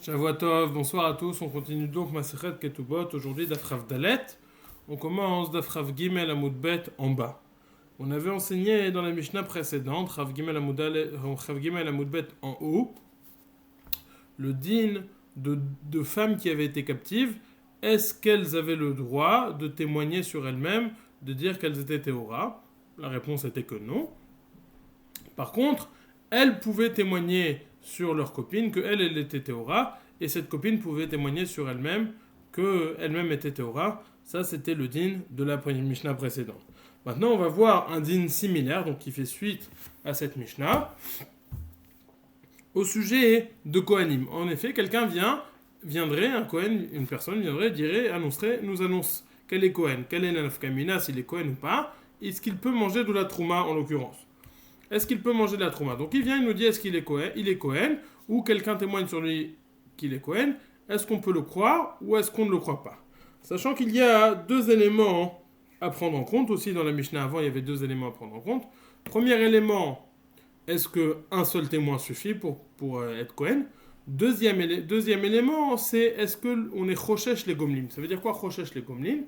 Shavua Tov, bonsoir à tous. On continue donc Masechet Ketubot. Aujourd'hui Daf Rav Dalet. On commence Daf Rav Gimel Amud Bet en bas. On avait enseigné dans la Mishnah précédente, Rav Gimel Amud Bet en haut, le din de femmes qui avaient été captives. Est-ce qu'elles avaient le droit de témoigner sur elles-mêmes, de dire qu'elles étaient Théora? La réponse était que non. Par contre, elles pouvaient témoigner sur leur copine qu'elle était Théora, et cette copine pouvait témoigner sur elle-même qu'elle-même était Théora. Ça, c'était le din de la Mishnah précédente. Maintenant, on va voir un din similaire, donc qui fait suite à cette Mishnah, au sujet de Kohanim. En effet, quelqu'un un Kohen, une personne nous annonce quel est Kohen, quelle est la nafkamina, s'il est Kohen ou pas, est-ce qu'il peut manger de la trouma en l'occurrence. Est-ce qu'il peut manger de la trouma? Donc il vient, il nous dit est-ce qu'il est Kohen, ou quelqu'un témoigne sur lui qu'il est Kohen. Est-ce qu'on peut le croire ou est-ce qu'on ne le croit pas? Sachant qu'il y a deux éléments à prendre en compte. Aussi dans la Mishnah avant, il y avait deux éléments à prendre en compte. Premier élément, est-ce qu'un seul témoin suffit pour être Kohen? Deuxième élément, c'est est-ce qu'on est Choshesh les Gomlim? Ça veut dire quoi Choshesh les Gomlim?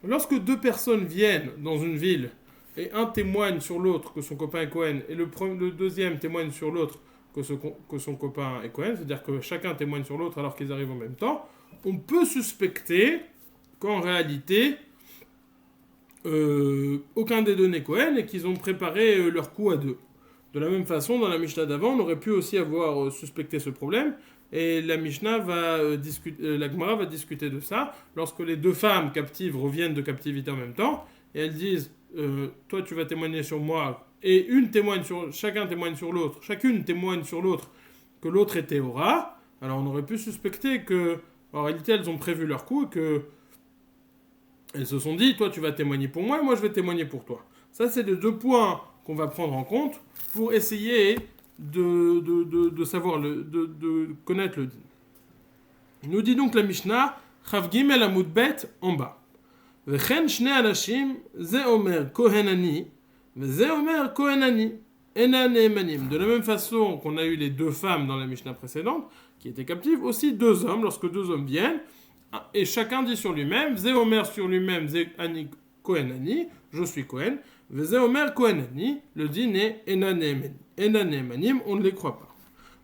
Lorsque deux personnes viennent dans une ville et un témoigne sur l'autre que son copain est Cohen, et le deuxième témoigne sur l'autre que son copain est Cohen, c'est-à-dire que chacun témoigne sur l'autre alors qu'ils arrivent en même temps, on peut suspecter qu'en réalité, aucun des deux n'est Cohen et qu'ils ont préparé leur coup à deux. De la même façon, dans la Mishnah d'avant, on aurait pu aussi avoir suspecté ce problème, et la Mishnah la Gemara va discuter de ça, lorsque les deux femmes captives reviennent de captivité en même temps, et elles disent toi tu vas témoigner sur moi, et chacune témoigne sur l'autre que l'autre est Théora. Alors on aurait pu suspecter que en réalité elles ont prévu leur coup et que elles se sont dit toi tu vas témoigner pour moi et moi je vais témoigner pour toi. Ça c'est les deux points qu'on va prendre en compte pour essayer de savoir de connaître le din. Nous dit donc la Mishnah Chav Gimel Amud Bet en bas. וכן שני אנשים, זה אומר כהן אני, וזה אומר כהן אני. אינם נאמנים. De la même façon qu'on a eu les deux femmes dans la Mishnah précédente, qui étaient captives, aussi deux hommes, lorsque deux hommes viennent, et chacun dit sur lui-même, זה אומר sur lui-même, זה אני כהן אני, je suis Kohen, וזה אומר כהן אני, le din est אינם נאמנים, on ne les croit pas.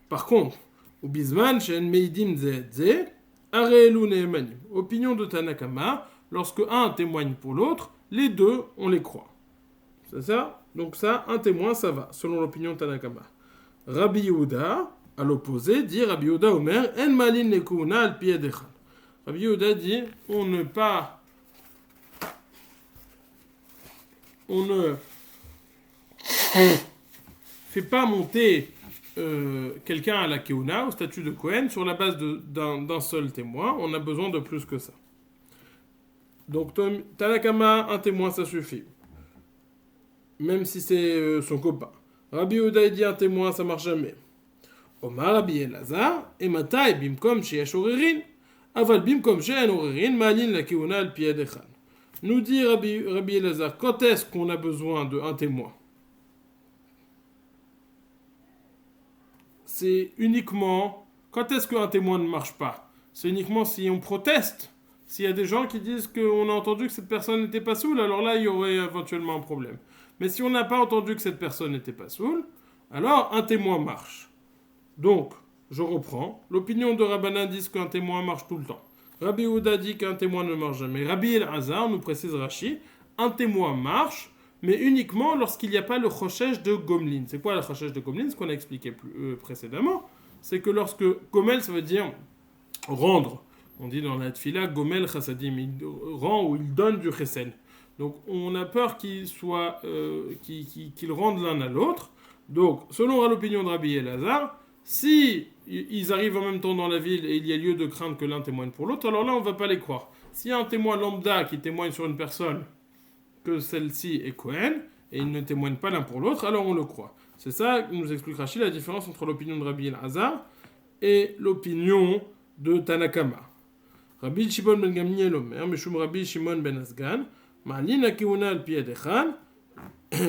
Par contre, ובזמן שאין מעידים זה את זה, הרי אלו נאמנים. Opinion de Tanakama, lorsque un témoigne pour l'autre, les deux, on les croit. C'est ça? Donc ça, un témoin, ça va, selon l'opinion de Tanakama. Rabbi Yehuda, à l'opposé, dit Rabbi Yehuda Omer, En malin nekuna al pi edechad. Rabbi Yehuda dit, on ne fait pas monter quelqu'un à la keuna, au statut de Kohen, sur la base d'un seul témoin. On a besoin de plus que ça. Donc, Tanakama, un témoin, ça suffit. Même si c'est son copain. Rabbi Yehuda dit un témoin, ça marche jamais. Omar Rabbi Elazar, et matai bimkom sheyesh orerin, aval bimkom she'en orerin, malin la keuna al pi edechad. Nous dit Rabbi Elazar, quand est-ce qu'on a besoin d'un témoin? C'est uniquement, quand est-ce qu'un témoin ne marche pas? C'est uniquement si on proteste. S'il y a des gens qui disent qu'on a entendu que cette personne n'était pas saoule, alors là, il y aurait éventuellement un problème. Mais si on n'a pas entendu que cette personne n'était pas saoule, alors un témoin marche. Donc, je reprends. L'opinion de Rabbanan dit qu'un témoin marche tout le temps. Rabbi Yehuda dit qu'un témoin ne marche jamais. Rabbi Elazar, nous précise Rashi, un témoin marche, mais uniquement lorsqu'il n'y a pas le choshesh de Gomlin. C'est quoi le choshesh de Gomlin? Ce qu'on a expliqué précédemment, c'est que lorsque Gomel, ça veut dire rendre. On dit dans la Tfila, Gomel Chassadim, il rend ou il donne du chesed. Donc on a peur qu'ils rendent l'un à l'autre. Donc, selon l'opinion de Rabbi Elazar, si ils arrivent en même temps dans la ville et il y a lieu de craindre que l'un témoigne pour l'autre, alors là on ne va pas les croire. S'il y a un témoin lambda qui témoigne sur une personne que celle-ci est Kohen, et ils ne témoignent pas l'un pour l'autre, alors on le croit. C'est ça que nous explique Rashi, la différence entre l'opinion de Rabbi Elazar et l'opinion de Tanakama. Rabbi Shimon ben Gamliel Omer, Meshum Rabbi Shimon ben Asgan, Ma'alin hakeuna al pi edechad.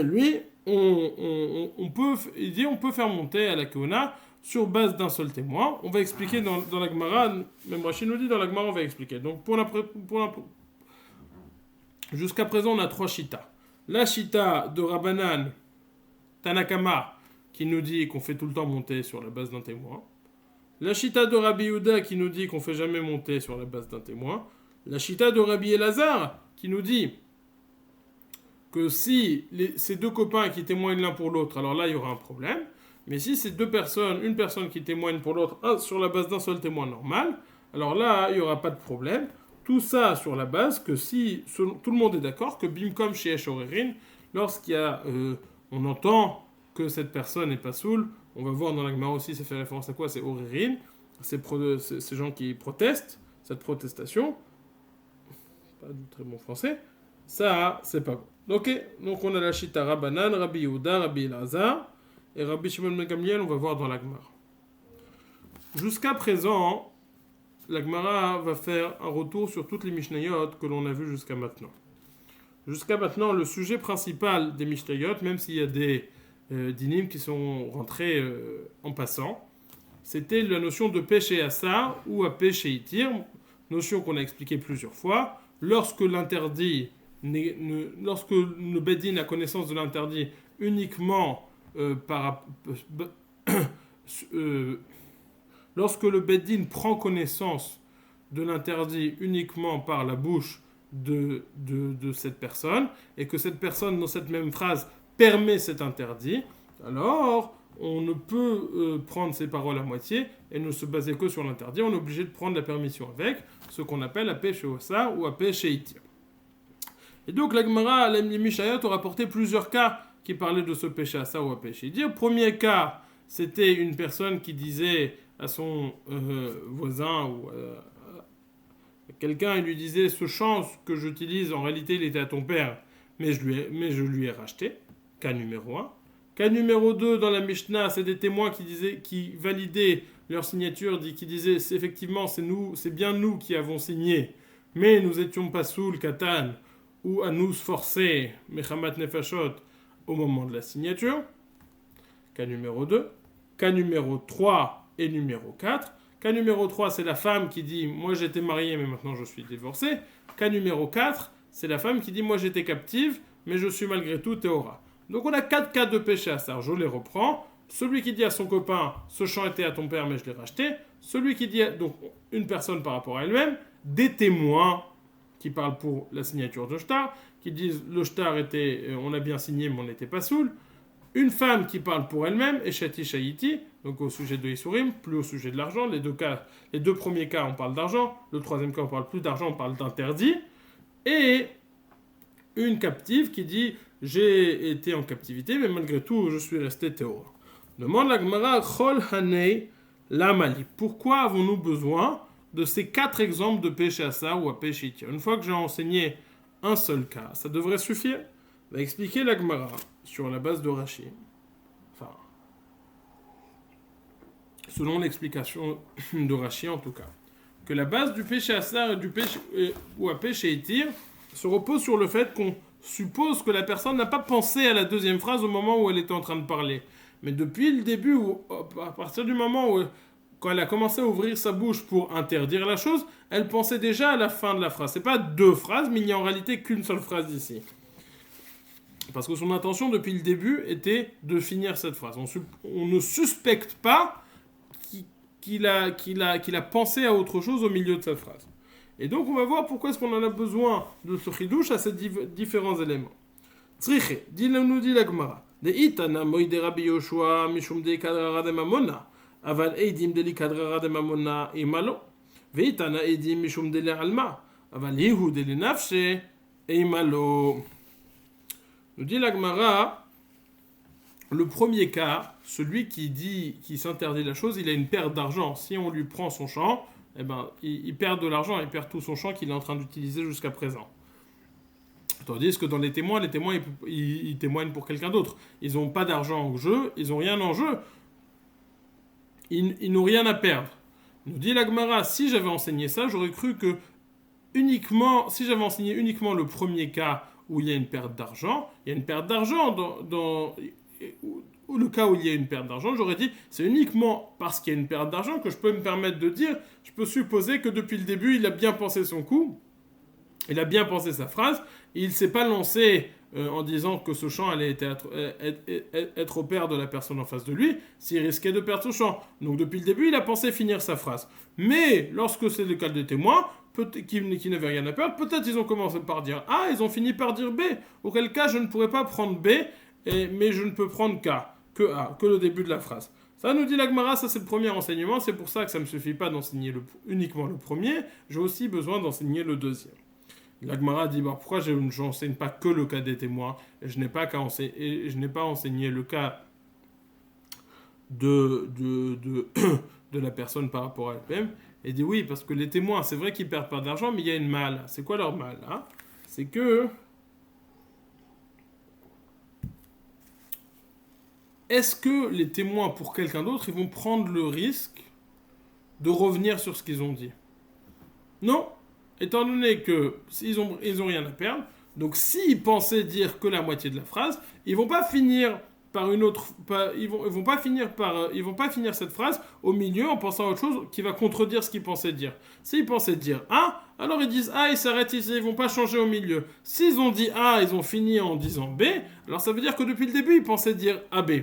Lui, il dit on peut faire monter à la keuna sur base d'un seul témoin. On va expliquer dans la Gemara, même Rashi nous dit dans la Gemara, on va expliquer. Donc jusqu'à présent, on a 3 shitas. La shita de Rabbanan, Tanakama, qui nous dit qu'on fait tout le temps monter sur la base d'un témoin. La shita de Rabbi Yehuda, qui nous dit qu'on fait jamais monter sur la base d'un témoin. La shita de Rabbi Elazar, qui nous dit que si ces deux copains qui témoignent l'un pour l'autre, alors là, il y aura un problème. Mais si c'est une personne qui témoigne pour l'autre, sur la base d'un seul témoin normal, alors là, il n'y aura pas de problème. Tout ça sur la base que si tout le monde est d'accord que Bimkom Sheesh Orerin, on entend que cette personne n'est pas saoul, on va voir dans la Gemara aussi, ça fait référence à quoi? C'est Orerin, ces gens qui protestent, cette protestation, pas du très bon français, ça, c'est pas bon. Ok, donc on a la Shita Rabbanan, Rabbi Yehuda, Rabbi Elazar, et Rabbi Shimon ben Gamliel, on va voir dans la Gemara. Jusqu'à présent, la Gemara va faire un retour sur toutes les Mishnayot que l'on a vues jusqu'à maintenant. Jusqu'à maintenant, le sujet principal des Mishnayot, même s'il y a des dinim qui sont rentrés en passant, c'était la notion de péché assa ou à péché itir, notion qu'on a expliquée plusieurs fois. Lorsque le Beddin a connaissance de l'interdit uniquement lorsque le Beddin prend connaissance de l'interdit uniquement par la bouche de cette personne, et que cette personne, dans cette même phrase, permet cet interdit, alors on ne peut prendre ses paroles à moitié et ne se baser que sur l'interdit, on est obligé de prendre la permission avec, ce qu'on appelle à péché ossa ou à péché itir. Et donc la Gemara, les Mishayot, ont rapporté plusieurs cas qui parlaient de ce péché assa ou à péché itir. Premier cas, c'était une personne qui disait à son voisin ou quelqu'un, il lui disait: ce champ que j'utilise, en réalité, il était à ton père, mais je lui ai racheté. Cas numéro 1. Cas numéro 2, dans la Mishnah, c'est des témoins qui validaient leur signature, qui disaient: effectivement, c'est bien nous qui avons signé, mais nous étions pas soul katan ou à nous forcer mechamat nefashot au moment de la signature. Cas numéro 2. Cas numéro 3 et numéro 4. Cas numéro 3, c'est la femme qui dit: moi j'étais mariée mais maintenant je suis divorcée. Cas numéro 4, c'est la femme qui dit: moi j'étais captive mais je suis malgré tout théora. Donc on a 4 cas de péché à ça. Je les reprends. Celui qui dit à son copain: ce champ était à ton père mais je l'ai racheté. Celui qui dit, donc une personne par rapport à elle-même. Des témoins qui parlent pour la signature de shtar, qui disent: le shtar était, on a bien signé mais on n'était pas saoul. Une femme qui parle pour elle-même, et Shati Shayiti, donc au sujet de Isurim, plus au sujet de l'argent. Les deux premiers cas, on parle d'argent. Le troisième cas, on parle plus d'argent, on parle d'interdit. Et une captive qui dit: j'ai été en captivité, mais malgré tout, je suis resté théor. Demande la Gemara: Chol Hanei Lamali. Pourquoi avons-nous besoin de ces 4 exemples de péché assa ou à péché itir? Une fois que j'ai enseigné un seul cas, ça devrait suffire. On va expliquer la Gemara sur la base de Rashi. Enfin, selon l'explication de Rashi en tout cas, que la base du péché assa et du péché ou à péché itir se repose sur le fait qu'on suppose que la personne n'a pas pensé à la deuxième phrase au moment où elle était en train de parler. Mais depuis le début, à partir du moment où quand elle a commencé à ouvrir sa bouche pour interdire la chose, elle pensait déjà à la fin de la phrase. C'est pas 2 phrases, mais il n'y a en réalité qu'une seule phrase ici. Parce que son intention depuis le début était de finir cette phrase. On ne suspecte pas qu'il a pensé à autre chose au milieu de cette phrase. Et donc on va voir pourquoi est-ce qu'on en a besoin de ce chidouche à ces différents éléments. Tzriche, nous dit la Gemara: de itana moide Rabbi Yoshua mishum de kadrara de mamona, aval eidim de li kadrara de mamona imalo, ve itana eidim mishum de li alma, aval yehu de li nafshe imalo. Nous dit la Gemara, le premier cas, celui qui s'interdit la chose, il a une perte d'argent. Si on lui prend son champ, eh ben, il perd de l'argent, il perd tout son champ qu'il est en train d'utiliser jusqu'à présent. Tandis que dans les témoins, ils témoignent pour quelqu'un d'autre. Ils n'ont pas d'argent en jeu, ils n'ont rien en jeu. Ils n'ont rien à perdre. Nous dit la Gemara, si j'avais enseigné ça, j'aurais cru que si j'avais enseigné uniquement le premier cas où il y a une perte d'argent, il y a une perte d'argent le cas où il y a une perte d'argent, j'aurais dit c'est uniquement parce qu'il y a une perte d'argent que je peux me permettre de dire, je peux supposer que depuis le début, il a bien pensé son coup, il a bien pensé sa phrase, et il ne s'est pas lancé en disant que ce champ allait être au père de la personne en face de lui, s'il risquait de perdre ce champ. Donc depuis le début, il a pensé finir sa phrase. Mais lorsque c'est le cas des témoins, qui n'avaient rien à perdre, peut-être ils ont commencé par dire A, ils ont fini par dire B, auquel cas je ne pourrais pas prendre B, mais je ne peux prendre que A, que le début de la phrase. Ça nous dit la Gemara, ça c'est le premier enseignement, c'est pour ça que ça ne me suffit pas d'enseigner uniquement le premier, j'ai aussi besoin d'enseigner le deuxième. La Gemara dit pourquoi je n'enseigne pas que le cas des témoins et je n'ai pas enseigné le cas de la personne par rapport à elle-même. Et dit oui, parce que les témoins, c'est vrai qu'ils perdent pas d'argent, mais il y a une mal. C'est quoi leur mal hein? C'est que est-ce que les témoins pour quelqu'un d'autre, ils vont prendre le risque de revenir sur ce qu'ils ont dit? Non. Étant donné que ils ont rien à perdre, donc s'ils pensaient dire que la moitié de la phrase, ils vont pas finir par une autre, ils vont pas finir cette phrase au milieu en pensant à autre chose qui va contredire ce qu'ils pensaient dire. S'ils pensaient dire A, alors ils disent A, ils s'arrêtent ici, ils vont pas changer au milieu. S'ils ont dit A, ils ont fini en disant B, alors ça veut dire que depuis le début ils pensaient dire AB.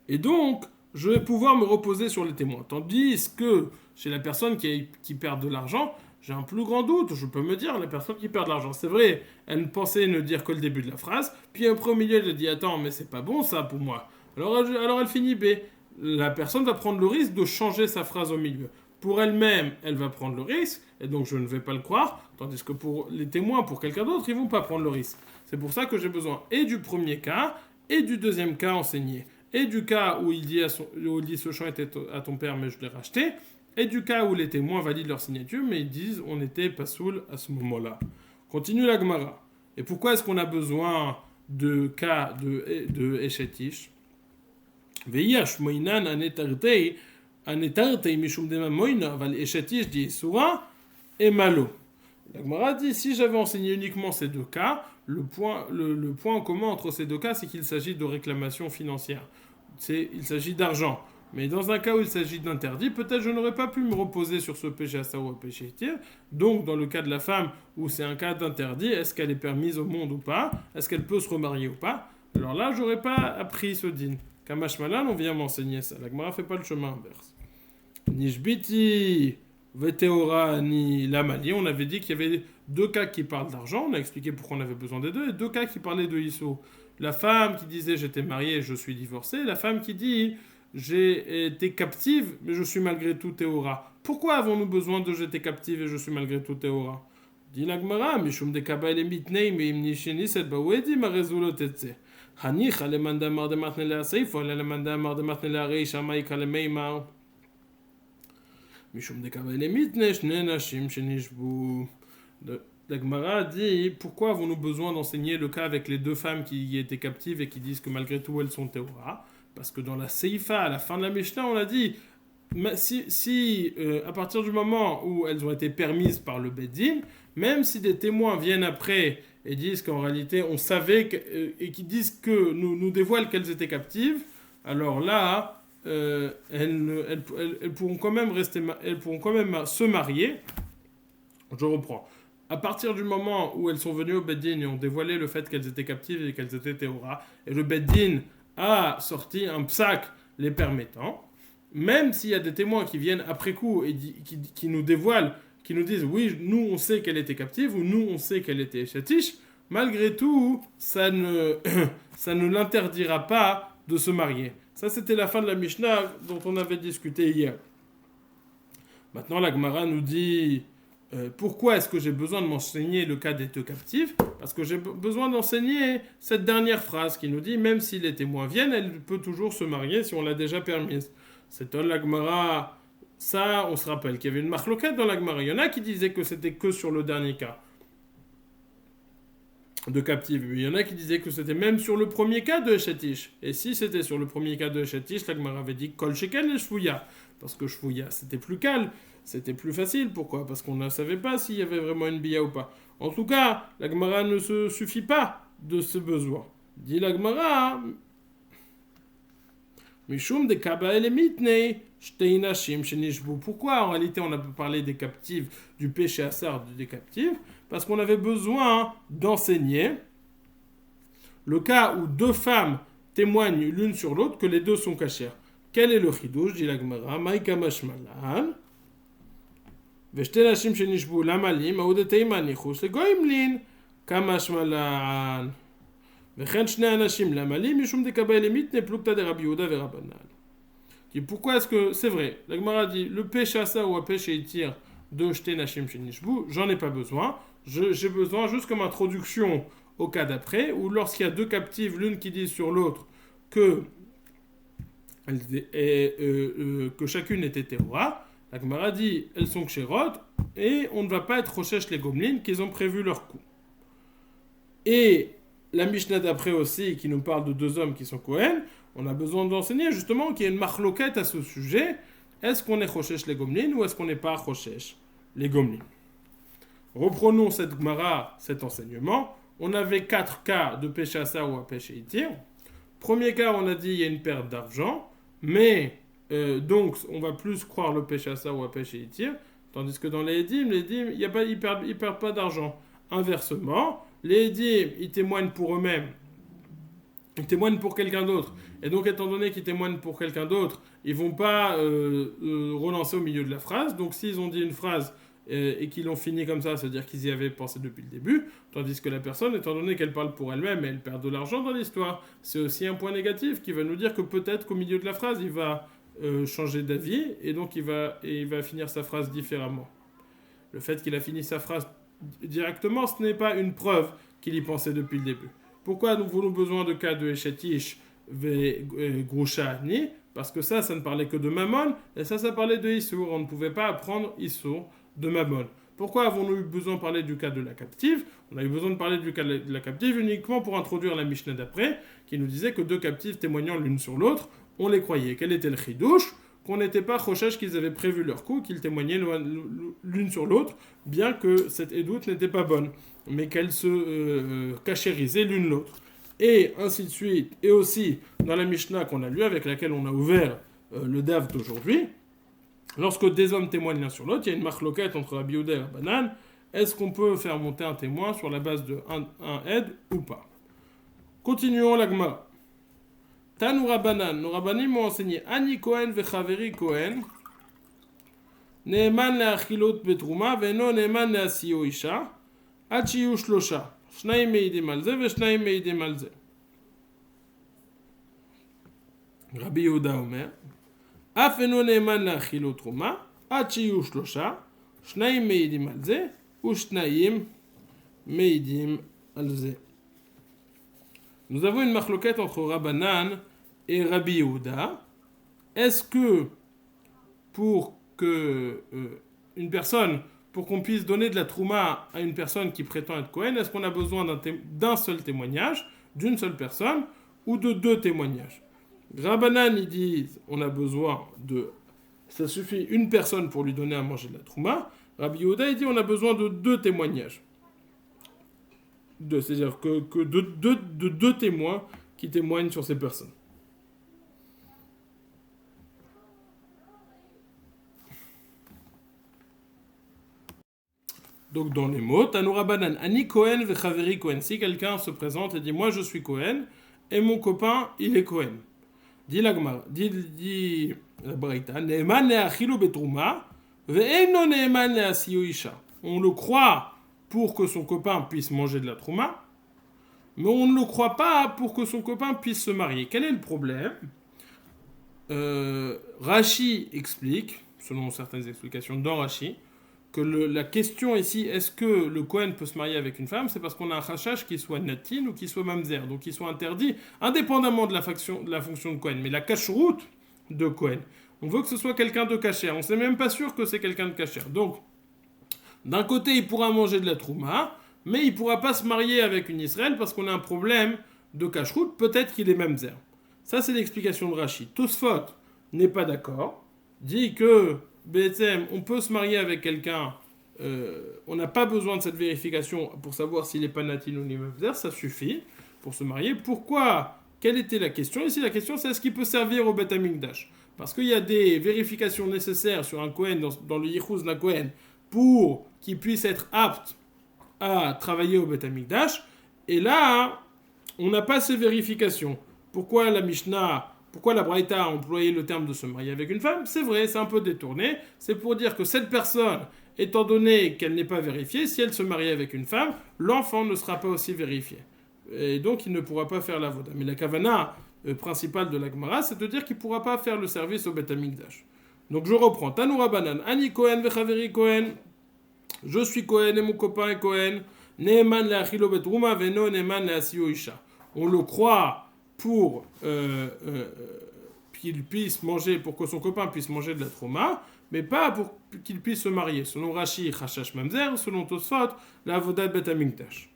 Et donc je vais pouvoir me reposer sur les témoins. Tandis que chez la personne qui perd de l'argent, j'ai un plus grand doute, je peux me dire, la personne qui perd de l'argent. C'est vrai, elle pensait ne dire que le début de la phrase, puis après au milieu, elle dit, attends, mais c'est pas bon ça pour moi. Alors elle finit B. La personne va prendre le risque de changer sa phrase au milieu. Pour elle-même, elle va prendre le risque, et donc je ne vais pas le croire, tandis que pour les témoins, pour quelqu'un d'autre, ils vont pas prendre le risque. C'est pour ça que j'ai besoin et du premier cas, et du deuxième cas enseigné. Et du cas où il dit ce champ était à ton père, mais je l'ai racheté, et du cas où les témoins valident leur signature, mais ils disent on était pas saoul à ce moment-là. Continue la Gemara. Et pourquoi est-ce qu'on a besoin de cas de Eshetish? Veyash moinan anetartei mishum dema moina val Eshetish dit soura et malo. La Gemara dit si j'avais enseigné uniquement ces deux cas, le point en commun entre ces deux cas, c'est qu'il s'agit de réclamation financière. Il s'agit d'argent. Mais dans un cas où il s'agit d'interdit, peut-être je n'aurais pas pu me reposer sur ce péché assa ou péché tir. Donc, dans le cas de la femme où c'est un cas d'interdit, est-ce qu'elle est permise au monde ou pas? Est-ce qu'elle peut se remarier ou pas? Alors là, j'aurais pas appris ce din. Kamash Malan, on vient m'enseigner ça. La Gemara fait pas le chemin inverse. Nishbiti, Veteora, ni Lamali. On avait dit qu'il y avait deux cas qui parlent d'argent. On a expliqué pourquoi on avait besoin des deux. Et deux cas qui parlaient de Issou. La femme qui disait j'étais mariée, je suis divorcée. La femme qui dit j'ai été captive, mais je suis malgré tout Théora. Pourquoi avons-nous besoin de j'étais captive et je suis malgré tout Théora? Dit la Gemara, Mishum de Kabbalah mitnei meim nisheni set bawedi marezulot etse. Hanich alemanda mar de matnele aseifo alemanda mar de matnele areisha maik alemeimar. Mishum de Kabbalah mitnei shne nashim shenishbu. La Gemara dit pourquoi avons-nous besoin d'enseigner le cas avec les deux femmes qui étaient captives et qui disent que malgré tout elles sont Théora? Parce que dans la Seifa, à la fin de la Mishnah, on a dit si à partir du moment où elles ont été permises par le Beddin, même si des témoins viennent après et disent qu'en réalité on savait et qui disent que nous dévoilent qu'elles étaient captives, alors là elles pourront quand même se marier. Je reprends. À partir du moment où elles sont venues au Beddin et ont dévoilé le fait qu'elles étaient captives et qu'elles étaient Théora, et le Beddin a sorti un psak les permettant, même s'il y a des témoins qui viennent après coup et qui nous dévoilent, qui nous disent oui, nous on sait qu'elle était captive ou nous on sait qu'elle était chatiche, malgré tout, ça ne l'interdira pas de se marier. Ça c'était la fin de la Mishnah dont on avait discuté hier. Maintenant la Gemara nous dit pourquoi est-ce que j'ai besoin de m'enseigner le cas des deux captifs? Parce que j'ai besoin d'enseigner cette dernière phrase qui nous dit même si les témoins viennent, elle peut toujours se marier si on l'a déjà permise. C'est la Gemara. Ça, on se rappelle qu'il y avait une marloquette dans la Gemara. Il y en a qui disaient que c'était que sur le dernier cas de captive. Il y en a qui disaient que c'était même sur le premier cas de Eshetish. Et si c'était sur le premier cas de Eshetish, la Gemara avait dit Kol Shekel et Shvouya. Parce que Shvouya, c'était plus calme. C'était plus facile. Pourquoi? Parce qu'on ne savait pas s'il y avait vraiment une bia ou pas. En tout cas, la Gemara ne se suffit pas de ce besoin. Dit la Gemara, Mishum de Kaba et Mitnei, Shteinashim Shenishbu. Pourquoi en réalité on a parlé des captives, du péché assar des captives? Parce qu'on avait besoin d'enseigner le cas où deux femmes témoignent l'une sur l'autre que les deux sont cachères. Quel est le chidouche? Dit la Gemara, Maïka Mashmalan. Veshtenashim Shenishbu Lamalim, Audeteiman Nichus, le Goimlin, Kamashmalan. Pourquoi est-ce que c'est vrai? La Gemara dit le péché assar ou un péché itir de jeter nashim shenishbu, j'en ai pas besoin. J'ai besoin juste comme introduction au cas d'après, où lorsqu'il y a deux captives, l'une qui dit sur l'autre que chacune était terroira, la Gemara dit elles sont kshérot et on ne va pas être rochesh les gomlin qu'ils ont prévu leur coup. Et la Mishnah d'après aussi, qui nous parle de deux hommes qui sont Kohen, on a besoin d'enseigner justement qu'il y a une marloquette à ce sujet. Est-ce qu'on est Choshesh les Gomlin ou est-ce qu'on n'est pas Choshesh les Gomlin? Reprenons cette Gemara, cet enseignement. On avait 4 cas de péché assar ou à péché itir. Premier cas, on a dit il y a une perte d'argent, mais donc on va plus croire le péché assar ou à péché itir, tandis que dans les Edim, ils perdent pas d'argent. Inversement, les Edim, ils témoignent pour eux-mêmes, ils témoignent pour quelqu'un d'autre. Et donc, étant donné qu'ils témoignent pour quelqu'un d'autre, ils ne vont pas relancer au milieu de la phrase. Donc, s'ils ont dit une phrase et qu'ils l'ont fini comme ça, c'est-à-dire qu'ils y avaient pensé depuis le début, tandis que la personne, étant donné qu'elle parle pour elle-même, elle perd de l'argent dans l'histoire. C'est aussi un point négatif qui va nous dire que peut-être qu'au milieu de la phrase, il va changer d'avis et donc il va finir sa phrase différemment. Le fait qu'il a fini sa phrase directement, ce n'est pas une preuve qu'il y pensait depuis le début. Pourquoi nous avons besoin de cas de Eshetish ve Grouchani? Parce que ça ne parlait que de Mammon, et ça parlait de Issour. On ne pouvait pas apprendre Issour de Mammon. Pourquoi avons-nous eu besoin de parler du cas de la captive? On a eu besoin de parler du cas de la captive uniquement pour introduire la Mishnah d'après, qui nous disait que deux captives témoignant l'une sur l'autre, on les croyait. Quel était le chidouche? Qu'on n'était pas chochesh qu'ils avaient prévu leur coup, qu'ils témoignaient l'une sur l'autre, bien que cette édoute n'était pas bonne, mais qu'elles se cachérisaient l'une l'autre. Et ainsi de suite, et aussi dans la Mishnah qu'on a lue, avec laquelle on a ouvert le Dav d'aujourd'hui, lorsque des hommes témoignent l'un sur l'autre, il y a une marloquette entre Rabbi Yehuda et Rabbanan. Est-ce qu'on peut faire monter un témoin sur la base de un aide ou pas? Continuons la Gemara. Tanu Rabbanan, nos Rabbanim m'ont enseigné Ani Kohen vechaveri Kohen, Neeman leachilot betruma, veno Neeman leasiyo isha, ad shiyu shlosha, shnayim meidim al ze ושניים meidim al ze. Rabbi Yehuda omer, אף אינו נאמן להאכילו תרומה, עד שיהיו 3, 2 מעידים על זה, ו2 מעידים על זה. Nous avons une marloquette entre Rabbanan et Rabbi Yehuda. Est-ce que pour que une personne, pour qu'on puisse donner de la trouma à une personne qui prétend être Kohen, est-ce qu'on a besoin d'un seul témoignage, d'une seule personne, ou de 2 témoignages? Rabbanan, ils disent, on a besoin de... Ça suffit une personne pour lui donner à manger de la trouma. Rabbi Yehuda, il dit, on a besoin de 2 témoignages. C'est-à-dire que de 2 témoins qui témoignent sur ces personnes. Donc dans les mots, Tanu Rabbanan, Ani Kohen vechaveri Kohen. Si quelqu'un se présente et dit, moi je suis Kohen, et mon copain, il est Kohen. Dit la Gemara, dit la Braïta, Neeman le'achilu betruma, ve'eno neeman le'asiyu isha. On le croit pour que son copain puisse manger de la trouma, mais on ne le croit pas pour que son copain puisse se marier. Quel est le problème? Rashi explique, selon certaines explications dans Rashi, que la question ici, est-ce que le Kohen peut se marier avec une femme, c'est parce qu'on a un chachash qui soit natin ou qui soit mamzer, donc qui soit interdit, indépendamment de la fonction de Kohen. Mais la cacheroute de Kohen, on veut que ce soit quelqu'un de cacher, on ne sait même pas sûr que c'est quelqu'un de cacher. Donc, d'un côté, il pourra manger de la trouma, mais il ne pourra pas se marier avec une Israël parce qu'on a un problème de cacheroute, peut-être qu'il est mamzer. Ça, c'est l'explication de Rashi. Tosfot n'est pas d'accord, dit que on peut se marier avec quelqu'un, on n'a pas besoin de cette vérification pour savoir s'il est pas natin ou ni mamzer, ça suffit pour se marier. Pourquoi quelle était la question? Ici, la question, c'est est-ce qu'il peut servir au Beth Amikdash? Parce qu'il y a des vérifications nécessaires sur un Kohen, dans le Yichuz d'un Kohen, pour qu'il puisse être apte à travailler au Beth Amikdash. Et là, on n'a pas ces vérifications. Pourquoi la Braïta a employé le terme de se marier avec une femme? C'est vrai, c'est un peu détourné. C'est pour dire que cette personne, étant donné qu'elle n'est pas vérifiée, si elle se marie avec une femme, l'enfant ne sera pas aussi vérifié. Et donc, il ne pourra pas faire la voda. Mais la kavana principale de la Gemara, c'est de dire qu'il ne pourra pas faire le service au Beth Amikdash. Donc, je reprends. Tanoura Banan, Ani Kohen vechaveri Kohen. Je suis Kohen et mon copain est Kohen. Neeman le'achilo betruma veno neeman le'asiyo isha. On le croit pour qu'il puisse manger, pour que son copain puisse manger de la trouma, mais pas pour qu'il puisse se marier. Selon Rashi, Chashash Mamzer, selon Tosfot, la Vodat Bet Amikdash.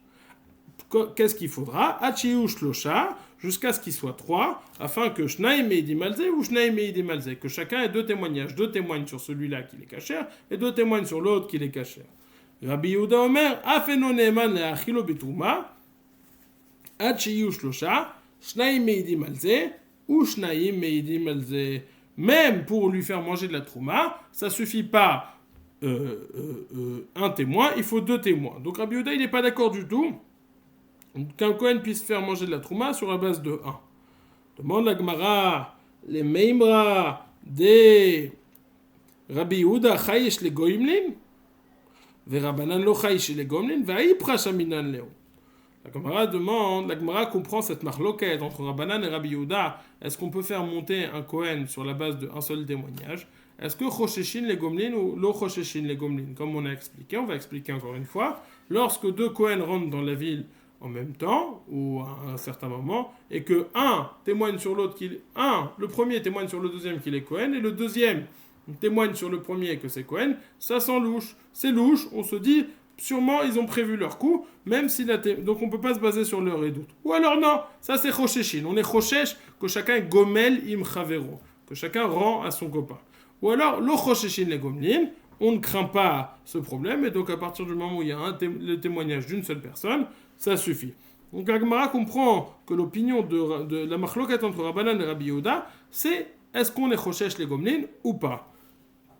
Qu'est-ce qu'il faudra? Achiyu Shlosha, jusqu'à ce qu'il soit 3, afin que Shnaim Meidi Malze ou Shnaim Meidi Malze, que chacun ait 2 témoignages. 2 témoignent sur celui-là qu'il est cachère, et 2 témoignent sur l'autre qu'il est cachère. Rabbi Yehuda Omer, Afeno Neeman le'achilo betruma, Achiyu Shlosha, Shnaim Meidi Malze, ou Shnaim Meidi Malze. Même pour lui faire manger de la trouma, ça suffit pas un témoin, il faut 2 témoins. Donc Rabbi Yehuda, il n'est pas d'accord du tout qu'un Kohen puisse faire manger de la trouma sur la base de 1. Demande la Gemara, les Meimra des Rabbi Yehuda chayish le goimlin, ve Rabbanan lo chayish le goimlin, ve aïpra shaminan leo. La Gemara comprend cette marloquette entre Rabbanan et Rabbi Yehuda. Est-ce qu'on peut faire monter un Kohen sur la base d'un seul témoignage? Est-ce que Chosheshin les Gomlin ou Lo Chosheshin les Gomlin? Comme on a expliqué, on va expliquer encore une fois. Lorsque 2 Kohen rentrent dans la ville en même temps, ou à un certain moment, et que témoigne sur l'autre le premier témoigne sur le deuxième qu'il est Kohen, et le deuxième témoigne sur le premier que c'est Kohen, ça sent louche. C'est louche, on se dit, sûrement ils ont prévu leur coup, même si donc on ne peut pas se baser sur leur redoute. Ou alors non, ça c'est Chosheshin. On est Choshesh que chacun gomel im chavero, que chacun rend à son copain. Ou alors, lo Chosheshin les gomlin, on ne craint pas ce problème, et donc à partir du moment où il y a le témoignage d'une seule personne, ça suffit. Donc la Gemara comprend que l'opinion de la machloket entre Rabbanan et Rabbi Yehuda, c'est est-ce qu'on est Choshesh les gomlin ou pas.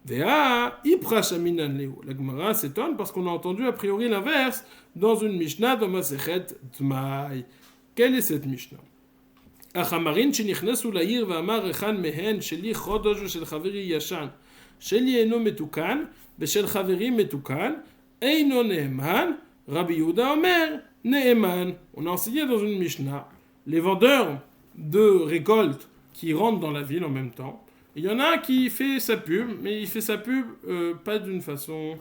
Vea ipra shaminan leo. La Gemara s'étonne parce qu'on a entendu a priori l'inverse dans une Mishnah de Masechet Tmai. Quelle est cette Mishnah? Achamarin shenichnesu la'ir ve'amar echan mehen sheli chodosh ve'shel chaveri yashan sheli eno metukan ve'shel chaveri metukan eino ne'eman. Rabbi Yehuda Omer ne'eman. On a enseigné dans une Mishnah les vendeurs de récoltes qui rentrent dans la ville en même temps. Il y en a un qui fait sa pub, mais il fait sa pub pas d'une façon...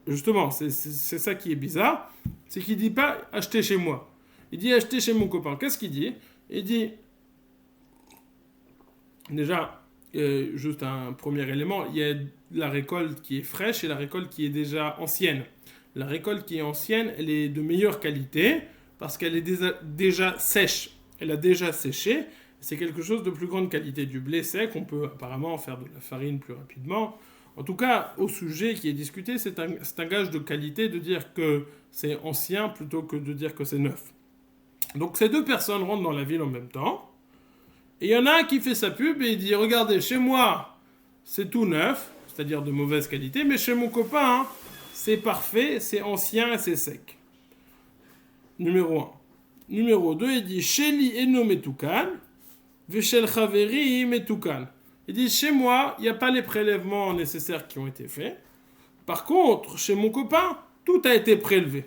justement, c'est ça qui est bizarre, c'est qu'il ne dit pas « acheter chez moi ». Il dit « acheter chez mon copain ». Qu'est-ce qu'il dit? Il dit... Déjà, juste un premier élément, il y a la récolte qui est fraîche et la récolte qui est déjà ancienne. La récolte qui est ancienne, elle est de meilleure qualité parce qu'elle est déjà sèche. Elle a déjà séché. C'est quelque chose de plus grande qualité. Du blé sec, on peut apparemment faire de la farine plus rapidement. En tout cas, au sujet qui est discuté, c'est un gage de qualité de dire que c'est ancien plutôt que de dire que c'est neuf. Donc ces 2 personnes rentrent dans la ville en même temps. Et il y en a un qui fait sa pub et il dit « Regardez, chez moi, c'est tout neuf, c'est-à-dire de mauvaise qualité, mais chez mon copain, c'est parfait, c'est ancien et c'est sec. » Numéro 1. Numéro 2, il dit « Sheli eno metukan » Veshel Chaveri Metukan. Il dit chez moi, il n'y a pas les prélèvements nécessaires qui ont été faits. Par contre, chez mon copain, tout a été prélevé.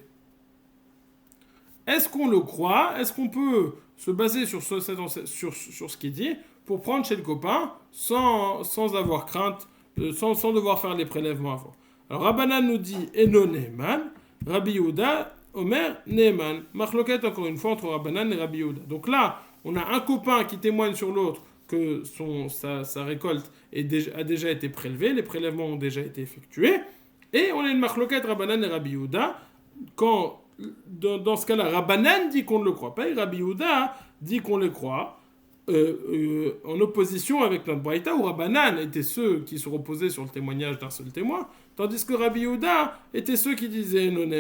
Est-ce qu'on le croit? Est-ce qu'on peut se baser sur ce qu'il dit pour prendre chez le copain sans avoir crainte, sans devoir faire les prélèvements avant? Alors Rabbanan nous dit Eno Neeman, Rabbi Yehuda, Omer Neeman. Machloket encore une fois entre Rabbanan et Rabbi Yehuda. Donc là, on a un copain qui témoigne sur l'autre que sa récolte a déjà été prélevée, les prélèvements ont déjà été effectués, et on a une machloket Rabbanan et Rabbi Yehuda. Quand, dans ce cas-là, Rabbanan dit qu'on ne le croit pas, et Rabbi Yehuda dit qu'on le croit, en opposition avec notre Braïta, où Rabbanan étaient ceux qui se reposaient sur le témoignage d'un seul témoin, tandis que Rabbi Yehuda étaient ceux qui disaient non.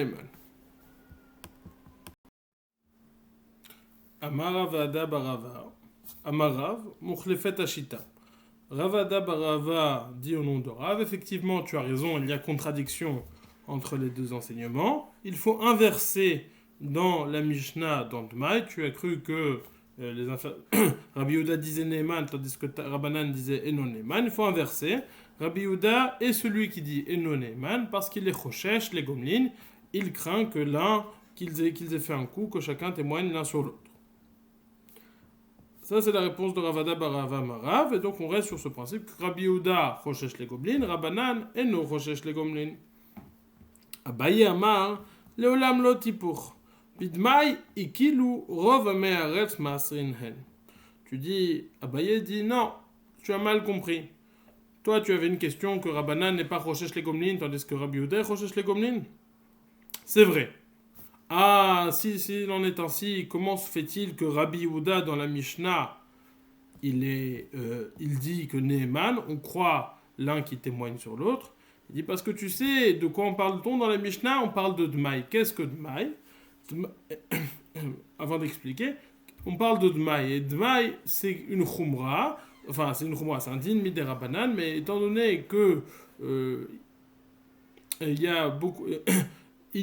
Amaravada barava. Amarav, mukhlefet ashita. Ravada barava dit au nom de Rav. Effectivement, tu as raison, il y a contradiction entre les deux enseignements. Il faut inverser dans la Mishnah d'Andmaï. Tu as cru que Rabbi Yehuda disait Neeman, tandis que Rabbanan disait Eno Neeman. Il faut inverser. Rabbi Yehuda est celui qui dit Eno Neeman parce qu'il est Choshesh, les Gomlin. Il craint que qu'ils aient fait un coup, que chacun témoigne l'un sur l'autre. Ça, c'est la réponse de Ravada Barava Marav. Et donc, on reste sur ce principe que Rabbi Yehuda Choshesh les Gomlin, Rabbanan Eno Choshesh les Gomlin. Abaye Amar, Leolam lo tipur. Bidmai ikilu rov me'aretz masrin hen. Tu dis, Abaye dit non, tu as mal compris. Toi, tu avais une question que Rabbanan n'est pas Choshesh les Gomlin, tandis que Rabbi Yehuda est Choshesh les Gomlin. C'est vrai. Ah, si il en est ainsi, comment se fait-il que Rabbi Yehuda dans la Mishnah, il dit que Neeman, on croit l'un qui témoigne sur l'autre. Il dit parce que tu sais de quoi on parle-t-on dans la Mishnah, on parle de Dmaï. Qu'est-ce que Dmaï? Avant d'expliquer, on parle de Dmaï. Et Dmaï, c'est une khumra, c'est un din midé Rabbanan, mais étant donné que il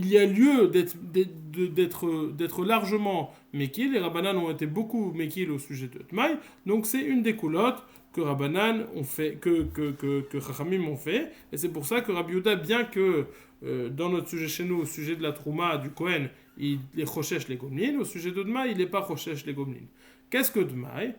y a lieu d'être largement Mekil, les Rabbanan ont été beaucoup Mekil au sujet de Dmaï, donc c'est une des coulottes que Rabbanan ont fait, que Chachamim ont fait, et c'est pour ça que Rabbi Yehuda, bien que dans notre sujet chez nous, au sujet de la Trouma, du Kohen, il est Choshesh les Gomlin, au sujet de Dmaï, il n'est pas Choshesh les Gomlin. Qu'est-ce que Dmaï?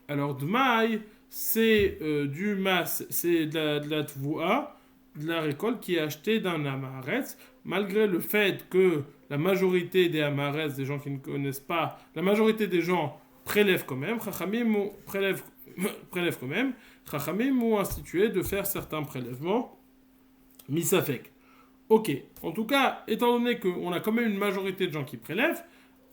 Alors Dmaï, c'est du mas, c'est de la Tvoua, de la récolte qui est achetée d'un Amaretz, malgré le fait que la majorité des Amaretz, des gens qui ne connaissent pas, la majorité des gens prélèvent quand même, Chachamim prélèvent quand même, Chachamim ont institué de faire certains prélèvements, misafek. Ok, en tout cas, étant donné qu'on a quand même une majorité de gens qui prélèvent,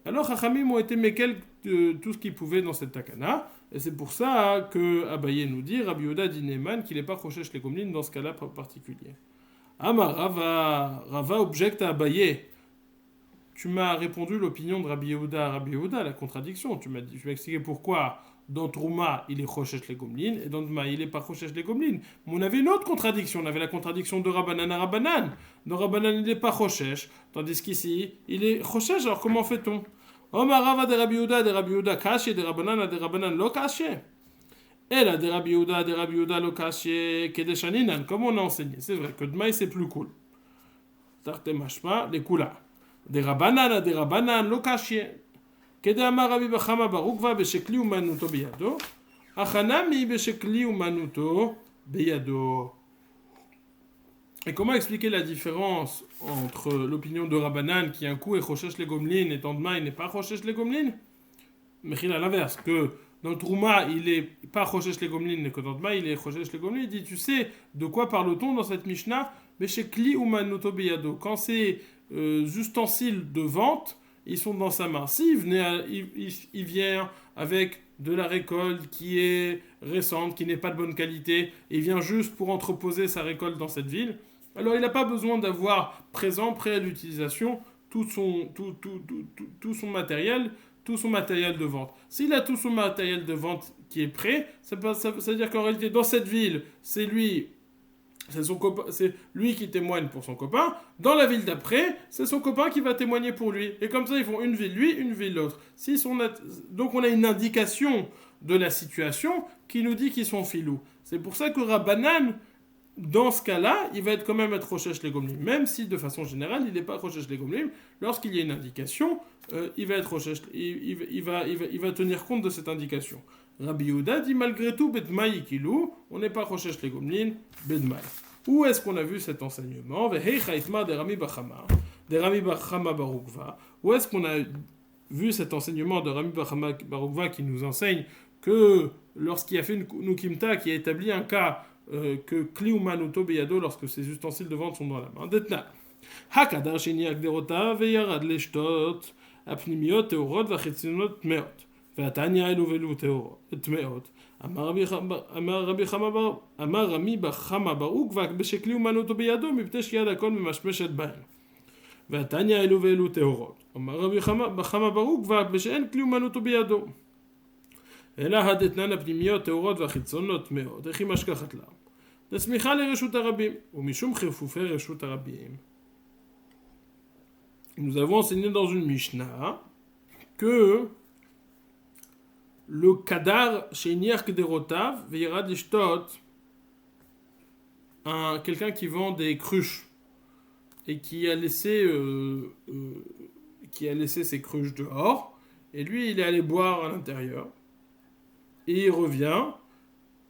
alors Chachamim ont été méquels de tout ce qu'ils pouvaient dans cette takana, et c'est pour ça que Abaye nous dit, Rabbi Yehuda dit Neeman, qu'il n'est pas Choshesh les Gomlin dans ce cas-là particulier. Amar Rava objecte à Abaye. Tu m'as répondu l'opinion de Rabbi Yehuda, la contradiction. Tu m'as expliqué pourquoi dans Trouma il est Choshesh les Gomlin et dans Dma il n'est pas Choshesh les Gomlin. Mais on avait une autre contradiction. On avait la contradiction de Rabbanan à Rabbanan. Dans Rabbanan il n'est pas Choshesh, tandis qu'ici il est Choshesh. Alors comment fait-on? Omar Rava de Rabbi Yehuda caché, de Rabbanan lo caché. Et là, de Rabbi Yehuda lo caché, Kedeshaninan, comme on a enseigné. C'est vrai que Dma c'est plus cool. Tarte mashma, les kula. De Rabbanan lo caché. Kedama Rabbi Bachama Barukva beshekli umanuto beyado. Achanami beshekli umanuto beyado. Et comment expliquer la différence entre l'opinion de Rabbanan qui un coup est Choshesh les Gomlin et dans Dma il n'est pas Choshesh les Gomlin? Mais il a l'inverse, que dans Trouma il n'est pas Choshesh les Gomlin et que dans Dma il est Choshesh les Gomlin. Il dit tu sais de quoi parle-t-on dans cette Mishnah? Beshekli umanuto beyado. Quand c'est ustensiles de vente, ils sont dans sa main. S'il il vient avec de la récolte qui est récente, qui n'est pas de bonne qualité, et il vient juste pour entreposer sa récolte dans cette ville, alors il n'a pas besoin d'avoir prêt à l'utilisation, tout son matériel de vente. S'il a tout son matériel de vente qui est prêt, ça veut dire qu'en réalité, dans cette ville, c'est lui qui témoigne pour son copain. Dans la ville d'après, c'est son copain qui va témoigner pour lui. Et comme ça, ils font une ville lui, une ville l'autre. Donc on a une indication de la situation qui nous dit qu'ils sont filous. C'est pour ça que Rabbanan, dans ce cas-là, il va quand même être Choshesh les Gomlin. Même si, de façon générale, il n'est pas Choshesh les Gomlin, lorsqu'il y a une indication, il va être Choshesh, il va tenir compte de cette indication. Rabbi Yehuda dit malgré tout, Bedmaï Kilou, on n'est pas Choshesh les Gomlin, Bedmaï. Où est-ce qu'on a vu cet enseignement? De Rami Bachama Barukva. Où est-ce qu'on a vu cet enseignement de Rami Bachama Barukva qui nous enseigne que lorsqu'il a fait une Nukimta, qui a établi un cas que Kli Umanuto Beyado, lorsque ces ustensiles de vente sont dans la main, Detna. Hakadar Shini Agderota Veyarad Leshtot Apnimiot Teorot Vachitzinot Meot. והתניא אלו ולו טמאות. אמר רמי בחמה ברוק בשקלי ומנותו בידו מפני שיד הכל ממשמשת בהם. והתניא אלו ואלו טהורות. אמר רבי חמא ברוק ושאין כלי אומנות בידו. אלא הדתנן הפנימיות טהורות והחיצונות טמאות. איך היא משכחת לה? נסמיכה לרשות הרבים, ומשום חפופי רשות הרבים. Nous avons enseigné dans une Mishnah que le kadar chez Nierk Derotav veillera des shtot, quelqu'un qui vend des cruches et qui a laissé ses cruches dehors, et lui il est allé boire à l'intérieur et il revient,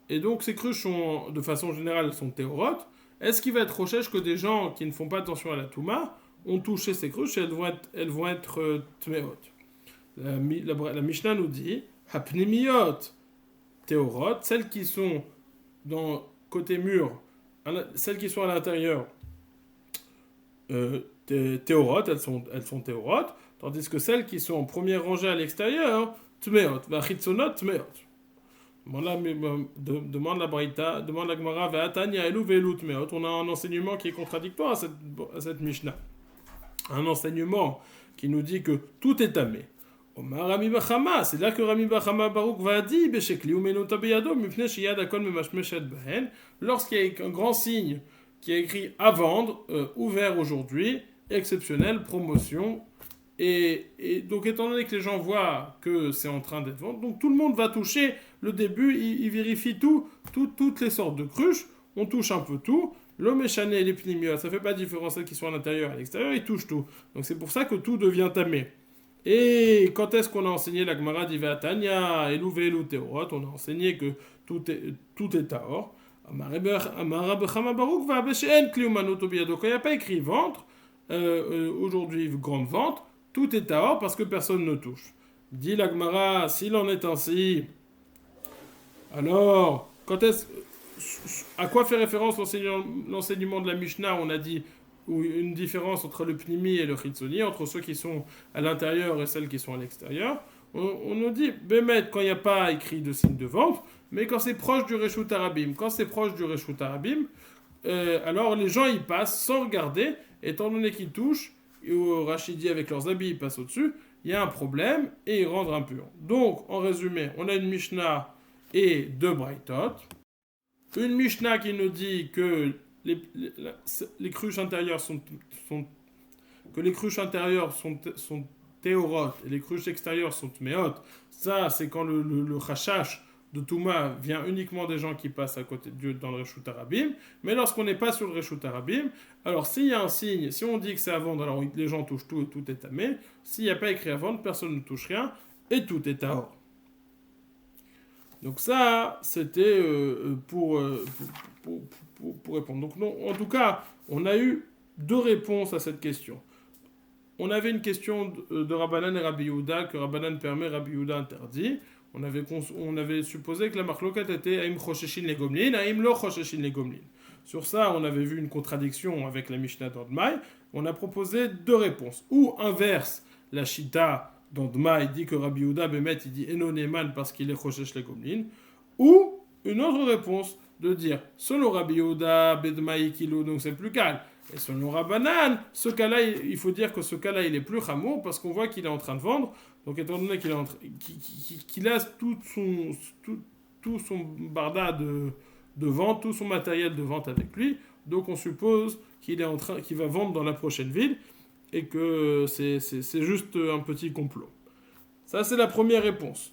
et donc ces cruches sont, de façon générale, sont théorotes. Est-ce qu'il va être rochèche que des gens qui ne font pas attention à la touma ont touché ces cruches et elles vont être tméot? La Mishnah nous dit hapnimiyot théorot, celles qui sont dans côté mur, celles qui sont à l'intérieur théorot, elles sont théorot, tandis que celles qui sont en première rangée à l'extérieur tméot, vachitzonot tméot. Demande la Braïta, demande la Gemara, ve'atanya elu ve'elu tméot. On a un enseignement qui est contradictoire à cette Mishnah. Un enseignement qui nous dit que tout est tamé. Omar Rami Bachama, c'est là que Rami Bachama Baruch va dire Beshekli umenu tabeyado mipnei sheyad akol memashmeshet behen. Lorsqu'il y a un grand signe qui est écrit à vendre, ouvert aujourd'hui, exceptionnel, promotion. Et donc, étant donné que les gens voient que c'est en train d'être vendu, donc tout le monde va toucher le début, il vérifie toutes les sortes de cruches, on touche un peu tout. Le méchané et les pnimiot, ça ne fait pas de différence celles qui sont à l'intérieur et à l'extérieur, ils touchent tout. Donc c'est pour ça que tout devient tamé. Et quand est-ce qu'on a enseigné la Gemara d'Ivatania, Elu ve'elu teorot, on a enseigné que tout est taor. Quand il n'y a pas écrit vente, aujourd'hui grande vente, tout est taor parce que personne ne touche. Dit la Gemara, s'il en est ainsi, alors à quoi fait référence l'enseignement de la Mishnah? On a dit une différence entre le pnimi et le chitzoni, entre ceux qui sont à l'intérieur et celles qui sont à l'extérieur. On nous dit, bémet, quand il n'y a pas écrit de signe de vente, mais quand c'est proche du Reshut Harabim. Quand c'est proche du Reshut Harabim, alors les gens y passent sans regarder, étant donné qu'ils touchent, et au Rachidi avec leurs habits ils passent au-dessus, il y a un problème et ils rendent impurs. Donc, en résumé, on a une Mishnah et deux Braïtot. Une Mishnah qui nous dit que les cruches intérieures sont théorotes et les cruches extérieures sont tméotes. Ça, c'est quand le chashash de Touma vient uniquement des gens qui passent à côté de Dieu dans le Reshut Harabim. Mais lorsqu'on n'est pas sur le Reshut Harabim, alors s'il y a un signe, si on dit que c'est à vendre, alors les gens touchent tout et tout est tamé. S'il n'y a pas écrit à vendre, personne ne touche rien et tout est tahor. Donc ça, c'était pour répondre. Donc non, en tout cas, on a eu deux réponses à cette question. On avait une question de Rabbanan et Rabbi Yehuda, que Rabbanan permet, Rabbi Yehuda interdit. On avait supposé que la marloquette était Aim Chosheshin le Gomlin, Aim Lo Chosheshin le Gomlin. Sur ça, on avait vu une contradiction avec la Mishnah d'Andmaï. On a proposé deux réponses. Ou inverse, la Shita d'Andmaï dit que Rabbi Yehuda Bemet, il dit Eno Neman parce qu'il est Choshesh le Gomlin. Ou une autre réponse de dire selon Rabbi Yehuda Bedmaï Kilo, donc c'est plus calme. Et selon Rabbanan, ce cas-là, il faut dire que ce cas-là, il est plus chamour parce qu'on voit qu'il est en train de vendre. Donc, étant donné qu'il a tout son barda de vente, tout son matériel de vente avec lui, donc on suppose qu'il va vendre dans la prochaine ville et que c'est juste un petit complot. Ça, c'est la première réponse.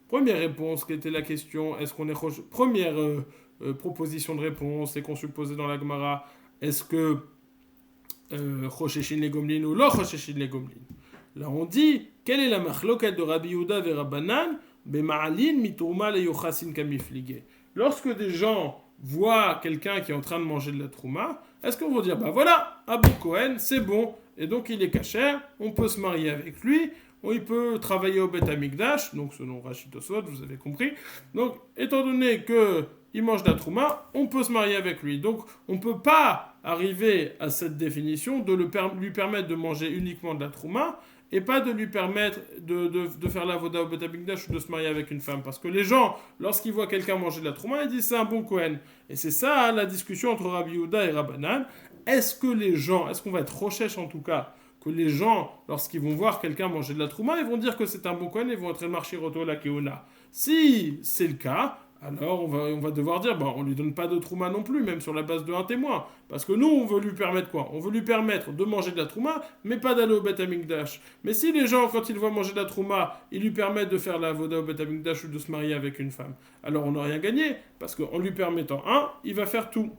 Première réponse, qui était la question, est-ce qu'on est... Première proposition de réponse, c'est qu'on supposait dans la Gemara, est-ce que Chosheshin les Gomlin ou lo Chosheshin les Gomlin? Là on dit, quelle est la machloket de Rabbi Yehuda ve Rabbanan bema'alin mitrouma le yochasin kamiflige? Lorsque des gens voient quelqu'un qui est en train de manger de la trouma, est-ce qu'on va dire, bah voilà, Abou Kohen, c'est bon, et donc il est kasher, on peut se marier avec lui, il peut travailler au Beth Amikdash, donc selon Rachid Tosfot, vous avez compris. Donc, étant donné qu'il mange de la trouma, on peut se marier avec lui. Donc, on ne peut pas arriver à cette définition de lui permettre de manger uniquement de la trouma et pas de lui permettre de faire la voda au Bet Amikdash ou de se marier avec une femme. Parce que les gens, lorsqu'ils voient quelqu'un manger de la trouma, ils disent c'est un bon Kohen. Et c'est ça la discussion entre Rabbi Yehuda et Rabbanan. Est-ce qu'on va être rochèche en tout cas, que les gens, lorsqu'ils vont voir quelqu'un manger de la trouma, ils vont dire que c'est un bon Kohen et vont être marchiroto la keuna. Si c'est le cas, alors on va devoir dire, on lui donne pas de trouma non plus, même sur la base d'un témoin. Parce que nous, on veut lui permettre quoi? On veut lui permettre de manger de la trouma, mais pas d'aller au Bet Amikdash. Mais si les gens, quand ils voient manger de la trouma, ils lui permettent de faire la voda au Bet Amikdash ou de se marier avec une femme, alors on n'a rien gagné, parce qu'en lui permettant il va faire tout.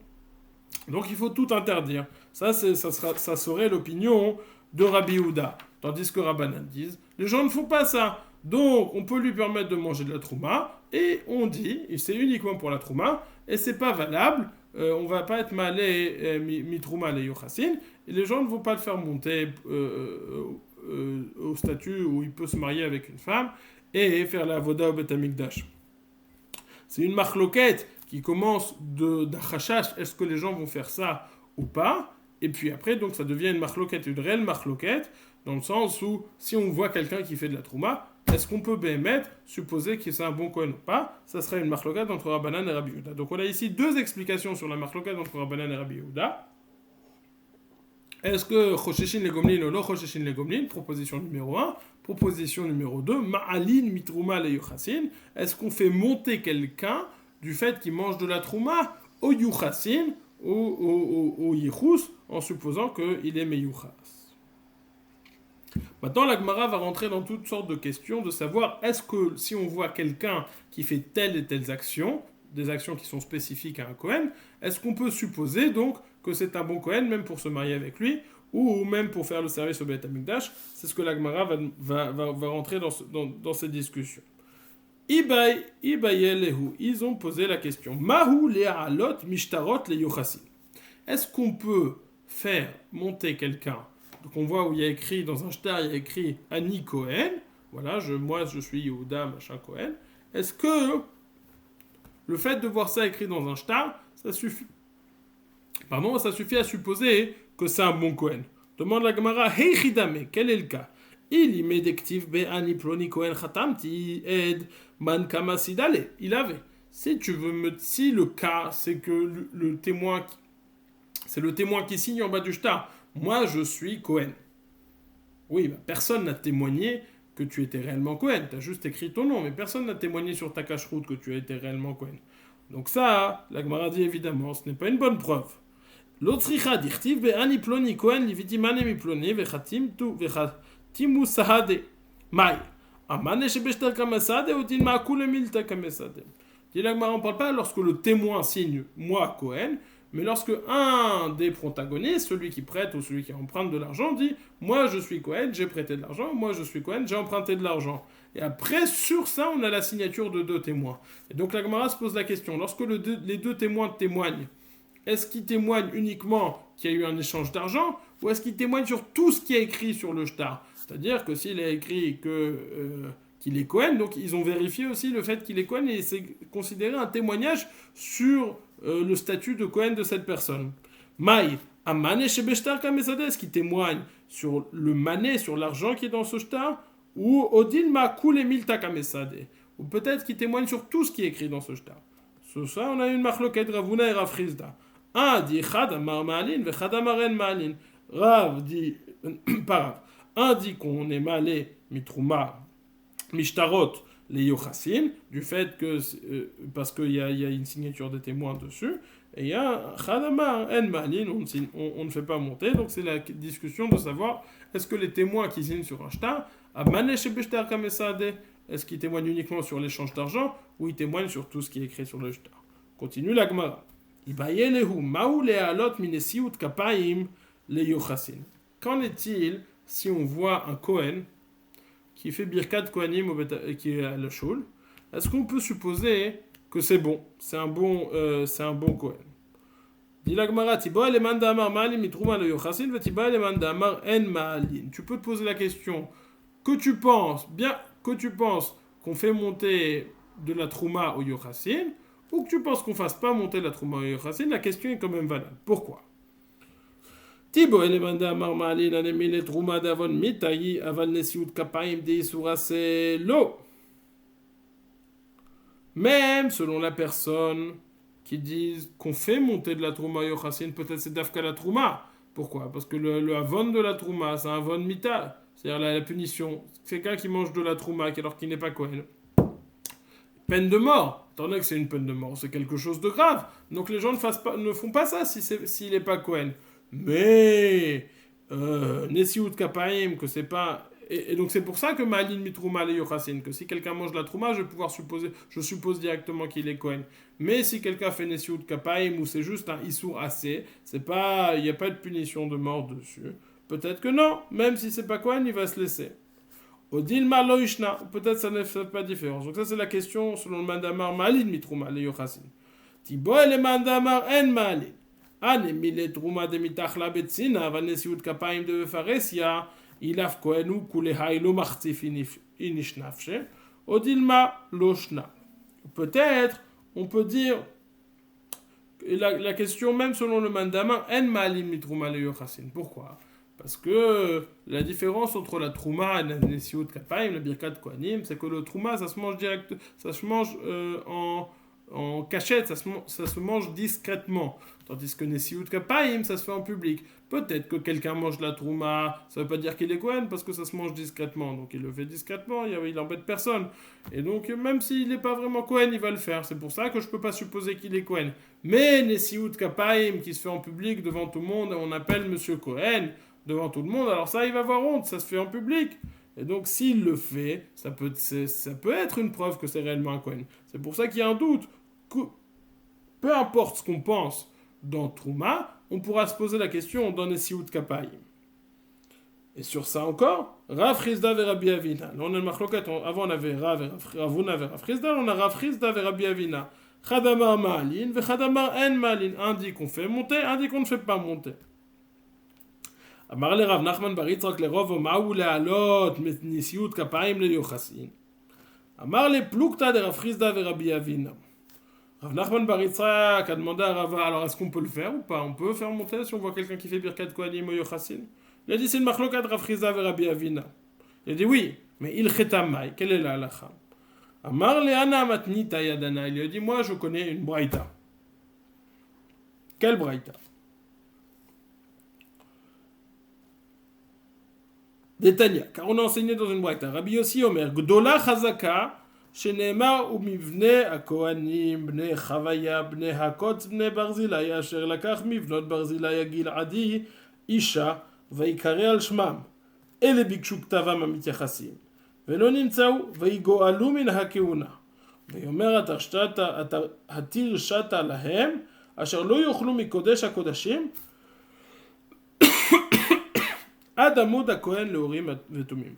Donc il faut tout interdire. Ça serait l'opinion de Rabbi Yehuda. Tandis que Rabbanan disent, les gens ne font pas ça. Donc on peut lui permettre de manger de la trouma, et on dit, et c'est uniquement pour la trouma, et c'est pas valable, on va pas être malé mi trouma les yochassin, et les gens ne vont pas le faire monter au statut où il peut se marier avec une femme, et faire la voda au Bet Amikdash. C'est une marloquette qui commence d'un chachash, est-ce que les gens vont faire ça ou pas? Et puis après, donc ça devient une marloquette, une réelle marloquette, dans le sens où si on voit quelqu'un qui fait de la trouma, est-ce qu'on peut supposer que c'est un bon Kohen ou pas? Ça serait une marloquette entre Rabbanan et Rabbi Yehuda. Donc on a ici deux explications sur la marloquette entre Rabbanan et Rabbi Yehuda. Est-ce que Chosheshin les Gomlin ou non Chosheshin les Gomlin? Proposition numéro 1. Proposition numéro 2. Ma'alin mitrouma le yuchassin. Est-ce qu'on fait monter quelqu'un du fait qu'il mange de la trouma au yuchassin ou au yichus en supposant qu'il est meyuchas? Maintenant, la Gemara va rentrer dans toutes sortes de questions de savoir est-ce que si on voit quelqu'un qui fait telle et telle action, des actions qui sont spécifiques à un Kohen, est-ce qu'on peut supposer donc que c'est un bon Kohen même pour se marier avec lui ou même pour faire le service au Beit Amikdash? C'est ce que la Gemara va rentrer dans ces discussions. Ils ont posé la question. Mahu le'alot mishtarot le yochassin. Est-ce qu'on peut faire monter quelqu'un? Donc on voit où il y a écrit, dans un shtar, il y a écrit Ani Kohen. Voilà, moi je suis Yehuda, machin Kohen. Est-ce que le fait de voir ça écrit dans un shtar, ça suffit à supposer que c'est un bon Kohen? Demande la Gemara, Hey Chidame, quel est le cas? Il y met d'actif be Ani Ploni Kohen Khatamti ed man kama sidale. Il avait. Si le cas, c'est que le témoin, c'est le témoin qui signe en bas du shtar. Moi, je suis Kohen. Oui, personne n'a témoigné que tu étais réellement Kohen. Tu as juste écrit ton nom, mais personne n'a témoigné sur ta cache-route que tu as été réellement Kohen. Donc ça, la Gemara dit évidemment, ce n'est pas une bonne preuve. L'autre dirtiv be'ani ploni Kohen livitimane mi ploni vechatimu sahade. Mai. Amane shebeshtar kamesade ou din ma'akule milta kamesade. Dit la Gemara, on ne parle pas lorsque le témoin signe moi Kohen, mais lorsque un des protagonistes, celui qui prête ou celui qui emprunte de l'argent, dit « Moi, je suis Kohen, j'ai prêté de l'argent. Moi, je suis Kohen, j'ai emprunté de l'argent. » Et après, sur ça, on a la signature de deux témoins. Et donc, la Gemara se pose la question. Lorsque les deux témoins témoignent, est-ce qu'ils témoignent uniquement qu'il y a eu un échange d'argent ou est-ce qu'ils témoignent sur tout ce qui est écrit sur le shtar? C'est-à-dire que s'il est écrit qu'il est Kohen, donc ils ont vérifié aussi le fait qu'il est Kohen et c'est considéré un témoignage sur le statut de Kohen de cette personne. Maï, Amane Shebeshtar Kamesade, est-ce qu'il témoigne sur le mané, sur l'argent qui est dans ce shtar? Ou Odin Makule Milta Kamesade? Ou peut-être qu'il témoigne sur tout ce qui est écrit dans ce shtar. Sur ça, on a une marloquette Ravuna et Rafrizda. Un dit Chad Amar Ma'alin, ve Chad Amaren Ma'alin. Rav dit, pas Rav. Un dit qu'on est malé mitrouma, mishtarot, les yochassin, du fait que, parce qu'il y a une signature des témoins dessus, et il y a Khadamar en Malin, on ne fait pas monter, donc c'est la discussion de savoir est-ce que les témoins qui signent sur un shtar, est-ce qu'ils témoignent uniquement sur l'échange d'argent ou ils témoignent sur tout ce qui est écrit sur le shtar? Continue la Gemara. Qu'en est-il si on voit un Kohen qui fait Birkat Kohanim qui est à la Shul? Est-ce qu'on peut supposer que c'est bon? C'est un bon Kohen. Dit la Gemara, tu peux te poser la question que tu penses qu'on fait monter de la Trouma au Yochassin ou que tu penses qu'on fasse pas monter la Trouma au Yochassin, la question est quand même valable. Pourquoi? Tibo elemanda marmalin anemile truma davon mitayi aval nesiut kapaim de isurase lo. Même selon la personne qui dit qu'on fait monter de la trouma yochassin, peut-être c'est dafka la trouma. Pourquoi? Parce que le avon de la trouma, c'est un avon mita, c'est-à-dire la punition. C'est quelqu'un qui mange de la trouma alors qu'il n'est pas Kohen. Peine de mort, étant donné que c'est une peine de mort, c'est quelque chose de grave. Donc les gens ne font pas ça s'il n'est pas Kohen. Mais Nesiut Kapaim, que c'est pas. Et donc c'est pour ça que Ma'alin Mitrouma le Yochassin, que si quelqu'un mange la Trouma, je suppose directement qu'il est Kohen. Mais si quelqu'un fait Nesiut Kapaim ou c'est juste un Issour assez, il n'y a pas de punition de mort dessus. Peut-être que non, même si c'est pas Kohen, il va se laisser. Odilma Loishna, peut-être ça ne fait pas différence. Donc ça c'est la question selon le Mandamar Ma'alin Mitrouma le Yochassin. Tiboy le Mandamar en Ma'alin. Anemile Trouma de Mitachla Betsina, Vanesiut Kapaim de Faresia. Ilaf Koenu Kulehailo Martif Inishnafche, Odilma Loshna. Peut-être, on peut dire, la question même selon le mandama, En Ma'alim Mitrouma le Yochassin. Pourquoi? Parce que la différence entre la Trouma et la Nesiut Kapaim, la Birkat Kohanim, c'est que le Trouma, ça se mange direct, ça se mange en cachette, ça se mange discrètement. Tandis que Nesiut Kapaim, ça se fait en public. Peut-être que quelqu'un mange la Trouma, ça ne veut pas dire qu'il est Kohen, parce que ça se mange discrètement. Donc il le fait discrètement, il n'embête personne. Et donc même s'il n'est pas vraiment Kohen, il va le faire. C'est pour ça que je ne peux pas supposer qu'il est Kohen. Mais Nesiut Kapaim, qui se fait en public devant tout le monde, on appelle Monsieur Kohen devant tout le monde, alors ça, il va avoir honte, ça se fait en public. Et donc s'il le fait, ça peut être une preuve que c'est réellement un Kohen. C'est pour ça qu'il y a un doute. Peu importe ce qu'on pense dans Trouma, on pourra se poser la question dans Nesiut Kapaim. Et sur ça encore, Rav Chizda et Rabbi Avina. Là, on a le machloket, avant on avait Ravuna et Rav Chizda, on a Rav Chizda et Rabbi Avina. Chadamar Ma'alin, ve Chadamar en Ma'alin. Un dit qu'on fait monter, un dit qu'on ne fait pas monter. Amar le Rav Nachman bar Yitzchak le Rov Ma'u le'alot Nesiut Kapaim le Yochassin. Amar le Plukta de Rav Chizda et Rabbi Avina. Rav Nachman bar Yitzchak a demandé à Rava, alors est-ce qu'on peut le faire ou pas? On peut faire monter si on voit quelqu'un qui fait Birkat Kohanim ou Yochassin? Il a dit c'est une machlokat Rav Chizda et Rabbi Avina. Il a dit oui, mais il chetamai, quelle est la halacha? Amar le Ana matnita yadana. Il lui a dit moi je connais une braïta. Quelle braïta? Détania, car on a enseigné dans une braïta. Rabbi Yossi Omer, Gdola Chazaka. שנאמר ומבנה הכהנים בני חוויה בני הקוץ בני ברזילי אשר לקח מבנות ברזילי הגלעדי אישה ויקרא על שמם אלה ביקשו כתבם המתייחסים ולא נמצאו ויגואלו מן הכהונה ויאמר התיר שתה להם אשר לא יאכלו מקודש הקודשים עד עמוד הכהן להורים ותומים.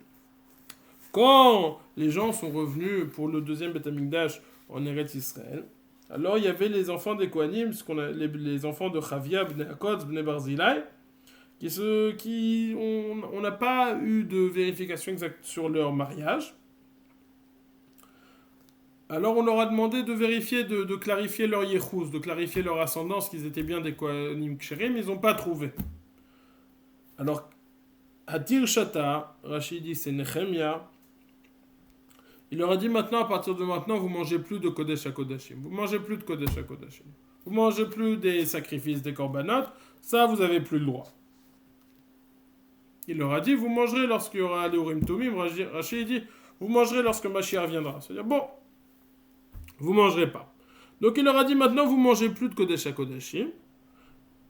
Quand les gens sont revenus pour le deuxième Beth Amikdash en Eretz Israël, alors il y avait les enfants des Kohanim, les enfants de Chavia, Bnei Hakotz, Bnei Barzilai, on n'a pas eu de vérification exacte sur leur mariage. Alors on leur a demandé de vérifier, de clarifier leur yechous, de clarifier leur ascendance, qu'ils étaient bien des Kohanim Ksherim, ils n'ont pas trouvé. Alors, Hatir Shata, Rashi dit c'est Nehemia. Il leur a dit maintenant, à partir de maintenant, vous mangez plus de Kodesh HaKodashim. Vous mangez plus de Kodesh HaKodashim. Vous mangez plus des sacrifices, des korbanot. Ça, vous avez plus le droit. Il leur a dit, vous mangerez lorsqu'il y aura les Urim Tumim. Rachid dit, vous mangerez lorsque Mashiach viendra. C'est-à-dire, bon, vous mangerez pas. Donc il leur a dit, maintenant, vous mangez plus de Kodesh HaKodashim.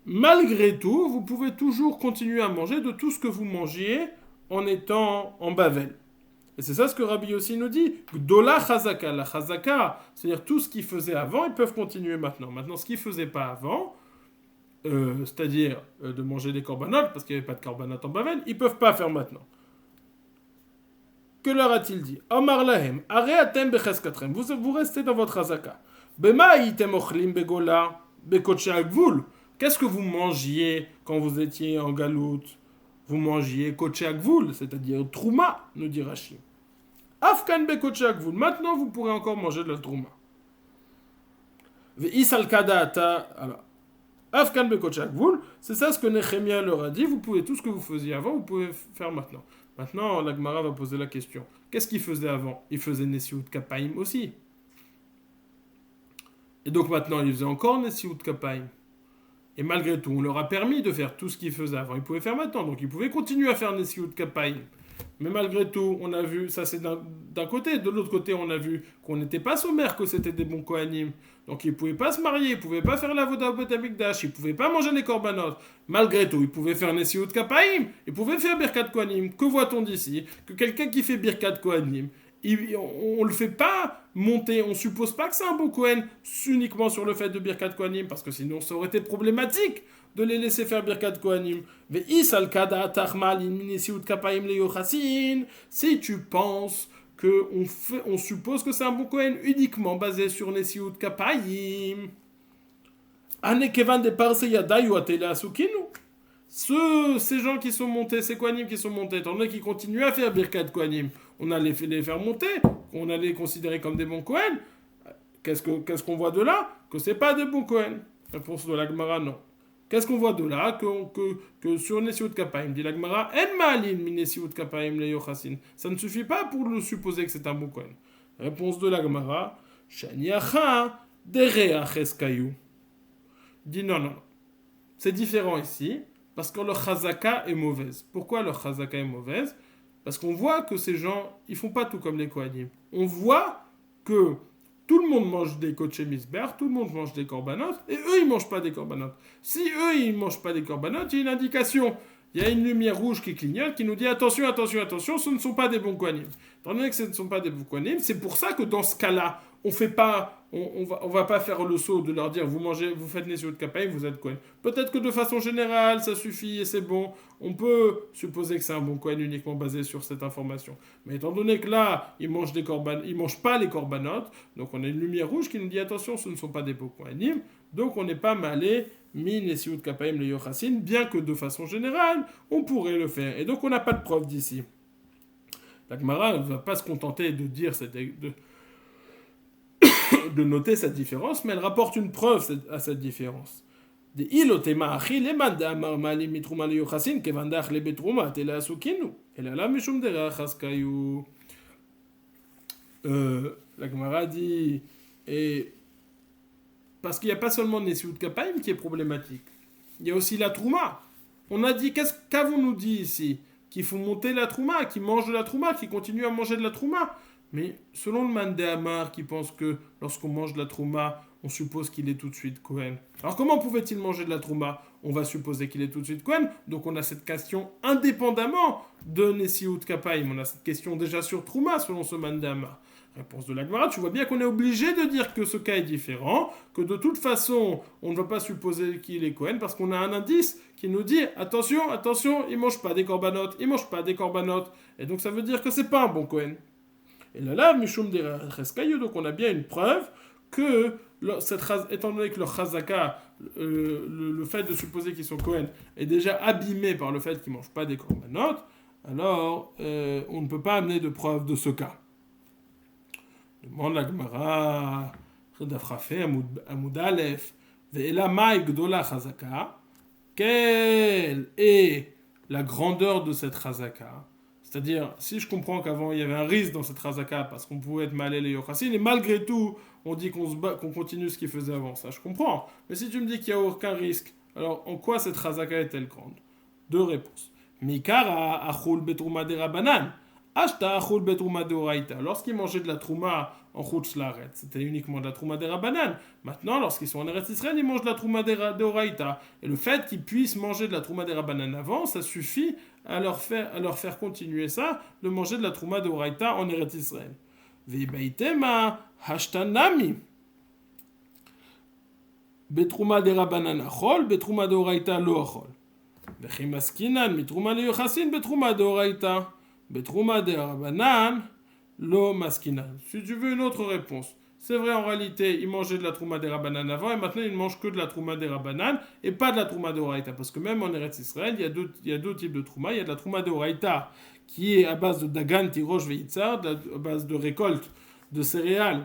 Malgré tout, vous pouvez toujours continuer à manger de tout ce que vous mangiez en étant en Bavel. Et c'est ça ce que Rabbi Yossi nous dit. Gdola chazaka, la chazaka, c'est-à-dire tout ce qu'ils faisaient avant, ils peuvent continuer maintenant. Maintenant, ce qu'ils ne faisaient pas avant, c'est-à-dire de manger des korbanot, parce qu'il n'y avait pas de korbanot en Bavel, ils ne peuvent pas faire maintenant. Que leur a-t-il dit? Omar lahem, areatem becheskatrem, vous restez dans votre chazaka. Bema item ochlim begola, bekotche agvul. Qu'est-ce que vous mangiez quand vous étiez en galoute? Vous mangiez Kotche Agvul, c'est-à-dire Trouma, nous dit Rashi. Afkan be Kotche Agvul. Maintenant, vous pourrez encore manger de la Trouma. Ve'isal kada ata. Afkan Bekochakvul, c'est ça ce que Nehemia leur a dit. Vous pouvez tout ce que vous faisiez avant, vous pouvez faire maintenant. Maintenant, la Gemara va poser la question. Qu'est-ce qu'ils faisaient avant? Ils faisaient Nesiut Kapaim aussi. Et donc maintenant, ils faisaient encore Nesiut Kapaim. Et malgré tout, on leur a permis de faire tout ce qu'ils faisaient avant. Ils pouvaient faire maintenant, donc ils pouvaient continuer à faire Nesiut Kapaim. Mais malgré tout, on a vu, ça c'est d'un côté. De l'autre côté, on a vu qu'on n'était pas sommaire, que c'était des bons Kohanim. Donc ils ne pouvaient pas se marier, ils ne pouvaient pas faire la Voda au Beth Amikdash, ils ne pouvaient pas manger les korbanot. Malgré tout, ils pouvaient faire Nesiut Kapaim, ils pouvaient faire Birkat Kohanim. Que voit-on d'ici? Que quelqu'un qui fait Birkat Kohanim, on ne le fait pas monter, on ne suppose pas que c'est un bon Kohen uniquement sur le fait de Birkat Kohanim, parce que sinon ça aurait été problématique de les laisser faire Birkat Kohanim. Si tu penses on suppose que c'est un bon Kohen uniquement basé sur Nesiut Kapayim. Ces gens qui sont montés, ces Kohanim qui sont montés, étant donné qu'ils continuent à faire Birkat Kohanim, on allait les faire monter, on allait les considérer comme des bons Kohen. Qu'est-ce qu'on voit de là? Que c'est pas des bons Kohen. Réponse de la Gemara, non. Qu'est-ce qu'on voit de là? Que sur Nesiut Kapaim, dit la Gemara, En ma'alin min Nesiut Kapaim le yochasin. Ça ne suffit pas pour le supposer que c'est un bon Kohen. Réponse de la Gemara, Shaniacha dereach eskayu. Dit non. C'est différent ici, parce que leur chazaka est mauvaise. Pourquoi leur chazaka est mauvaise? Parce qu'on voit que ces gens, ils font pas tout comme les Kohanim. On voit que tout le monde mange des kodesh misber, tout le monde mange des korbanot, et eux, ils mangent pas des korbanot. Si eux, ils mangent pas des korbanot, il y a une indication. Il y a une lumière rouge qui clignote, qui nous dit attention, ce ne sont pas des bons Kohanim. Étant donné que ce ne sont pas des bons Kohanim, c'est pour ça que dans ce cas-là, on va pas faire le saut de leur dire vous faites Nesiut Kapaim, vous êtes Kohen. Peut-être que de façon générale, ça suffit et c'est bon. On peut supposer que c'est un bon Kohen uniquement basé sur cette information. Mais étant donné que là, ils mangent pas les korbanot, donc on a une lumière rouge qui nous dit attention, ce ne sont pas des bons Kohanim, donc on n'est pas malé min Nesiut Kapaim le yochasin, bien que de façon générale, on pourrait le faire. Et donc on n'a pas de preuve d'ici. La Gemara ne va pas se contenter de dire de noter cette différence, mais elle rapporte une preuve à cette différence. La Gemara dit, parce qu'il n'y a pas seulement Nesiut Kapaim qui est problématique, il y a aussi la Trouma. On a dit, qu'avons-nous dit ici? Qu'il faut monter la Trouma, qu'ils mangent de la Trouma, qu'ils continuent à manger de la Trouma. Mais selon le Mandé Amar qui pense que lorsqu'on mange de la Trouma, on suppose qu'il est tout de suite Kohen. Alors comment pouvait-il manger de la Trouma? On va supposer qu'il est tout de suite Kohen. Donc on a cette question indépendamment de Nesiut Kapaim. On a cette question déjà sur Trouma selon ce Mandé Amar. Réponse de la Gemara, tu vois bien qu'on est obligé de dire que ce cas est différent, que de toute façon, on ne va pas supposer qu'il est Kohen, parce qu'on a un indice qui nous dit, attention, il ne mange pas des korbanot, et donc ça veut dire que c'est pas un bon Kohen. Et là, Mishum derech eskayu, donc on a bien une preuve que, étant donné que leur chazaka, le fait de supposer qu'ils sont Kohen, est déjà abîmé par le fait qu'ils ne mangent pas des korbanot, alors on ne peut pas amener de preuve de ce cas. Demande la Gemara, Dafrafé, Amoud Aleph, Ve'ela Maï Gdola Chazaka. Quelle est la grandeur de cette Chazaka? C'est-à-dire, si je comprends qu'avant il y avait un risque dans cette Chazaka parce qu'on pouvait être malé les Yochassin, et malgré tout, on dit qu'on continue ce qu'il faisait avant, ça je comprends. Mais si tu me dis qu'il n'y a aucun risque, alors en quoi cette Chazaka est-elle grande? Deux réponses. Mikara Achul Betrouma de Rabanan. Ashta Achul Betrouma de Oraita. Lorsqu'ils mangeaient de la Trouma en Chutz Laaretz, c'était uniquement de la Trouma de Rabanan. Maintenant, lorsqu'ils sont en Eretz Israël, ils mangent de la Trouma de Oraita. Et le fait qu'ils puissent manger de la Trouma de Rabanan avant, ça suffit à leur faire continuer ça, de manger de la Trouma de Oraita en Eretz Israël. Veibaitema Hashtanami. Betrouma de Rabanan Achol, Betrouma de Oraita lo Achol. Vechimaskinan, Mitrouma le Yochasin, Betrouma de Oraita. Betrouma de Rabanan, lo maskinan. Si tu veux une autre réponse, c'est vrai en réalité, ils mangeaient de la Trouma de Rabanan avant et maintenant ils ne mangent que de la Trouma de Rabanan et pas de la Trouma de Oraita. Parce que même en Eretz Israël, il y a deux types de Trouma. Il y a de la Trouma de Oraita qui est à base de Dagan, Tirosh, Veitzar, à base de récolte de céréales,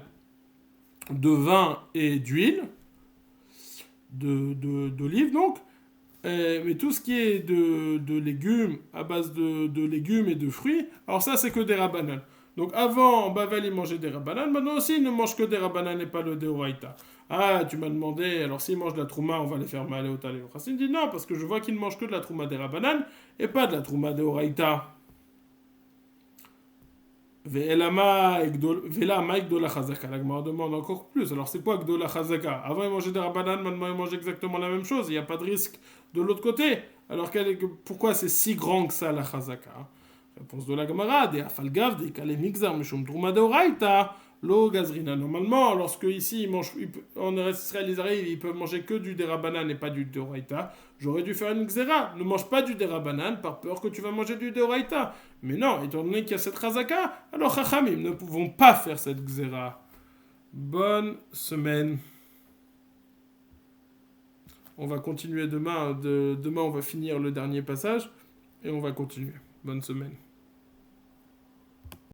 de vin et d'huile. d'olive, donc. Mais tout ce qui est de légumes, à base de légumes et de fruits, alors ça, c'est que des rabanan. Donc avant, Bavel, il mangeait des rabanan, maintenant aussi, il ne mange que des rabanan et pas le deoraita. Ah, tu m'as demandé, alors s'il mange de la trouma, on va les faire mal au talé. Racine dit non, parce que je vois qu'il ne mange que de la trouma des rabanan et pas de la trouma deoraita. Vela Mike de la Chazaka. La Gemara demande encore plus. Alors c'est quoi de la Chazaka? Avant il mangeait des rabanan, maintenant il mange exactement la même chose. Il n'y a pas de risque de l'autre côté. Alors pourquoi c'est si grand que ça la Chazaka? Réponse de la Gemara, des Afalgav, des Kalemixar, Mishum Trouma de Oraita, Lo Gazrina. Normalement, lorsque ici en Israël ils arrivent, ils peuvent manger que du derabanan et pas du deoraita. J'aurais dû faire une xéra. Ne mange pas du derabanan par peur que tu vas manger du deoraita. Mais non, étant donné qu'il y a cette razaka, alors Chachamim ne pouvons pas faire cette xéra. Bonne semaine. On va continuer demain. Demain, on va finir le dernier passage et on va continuer. Bonne semaine.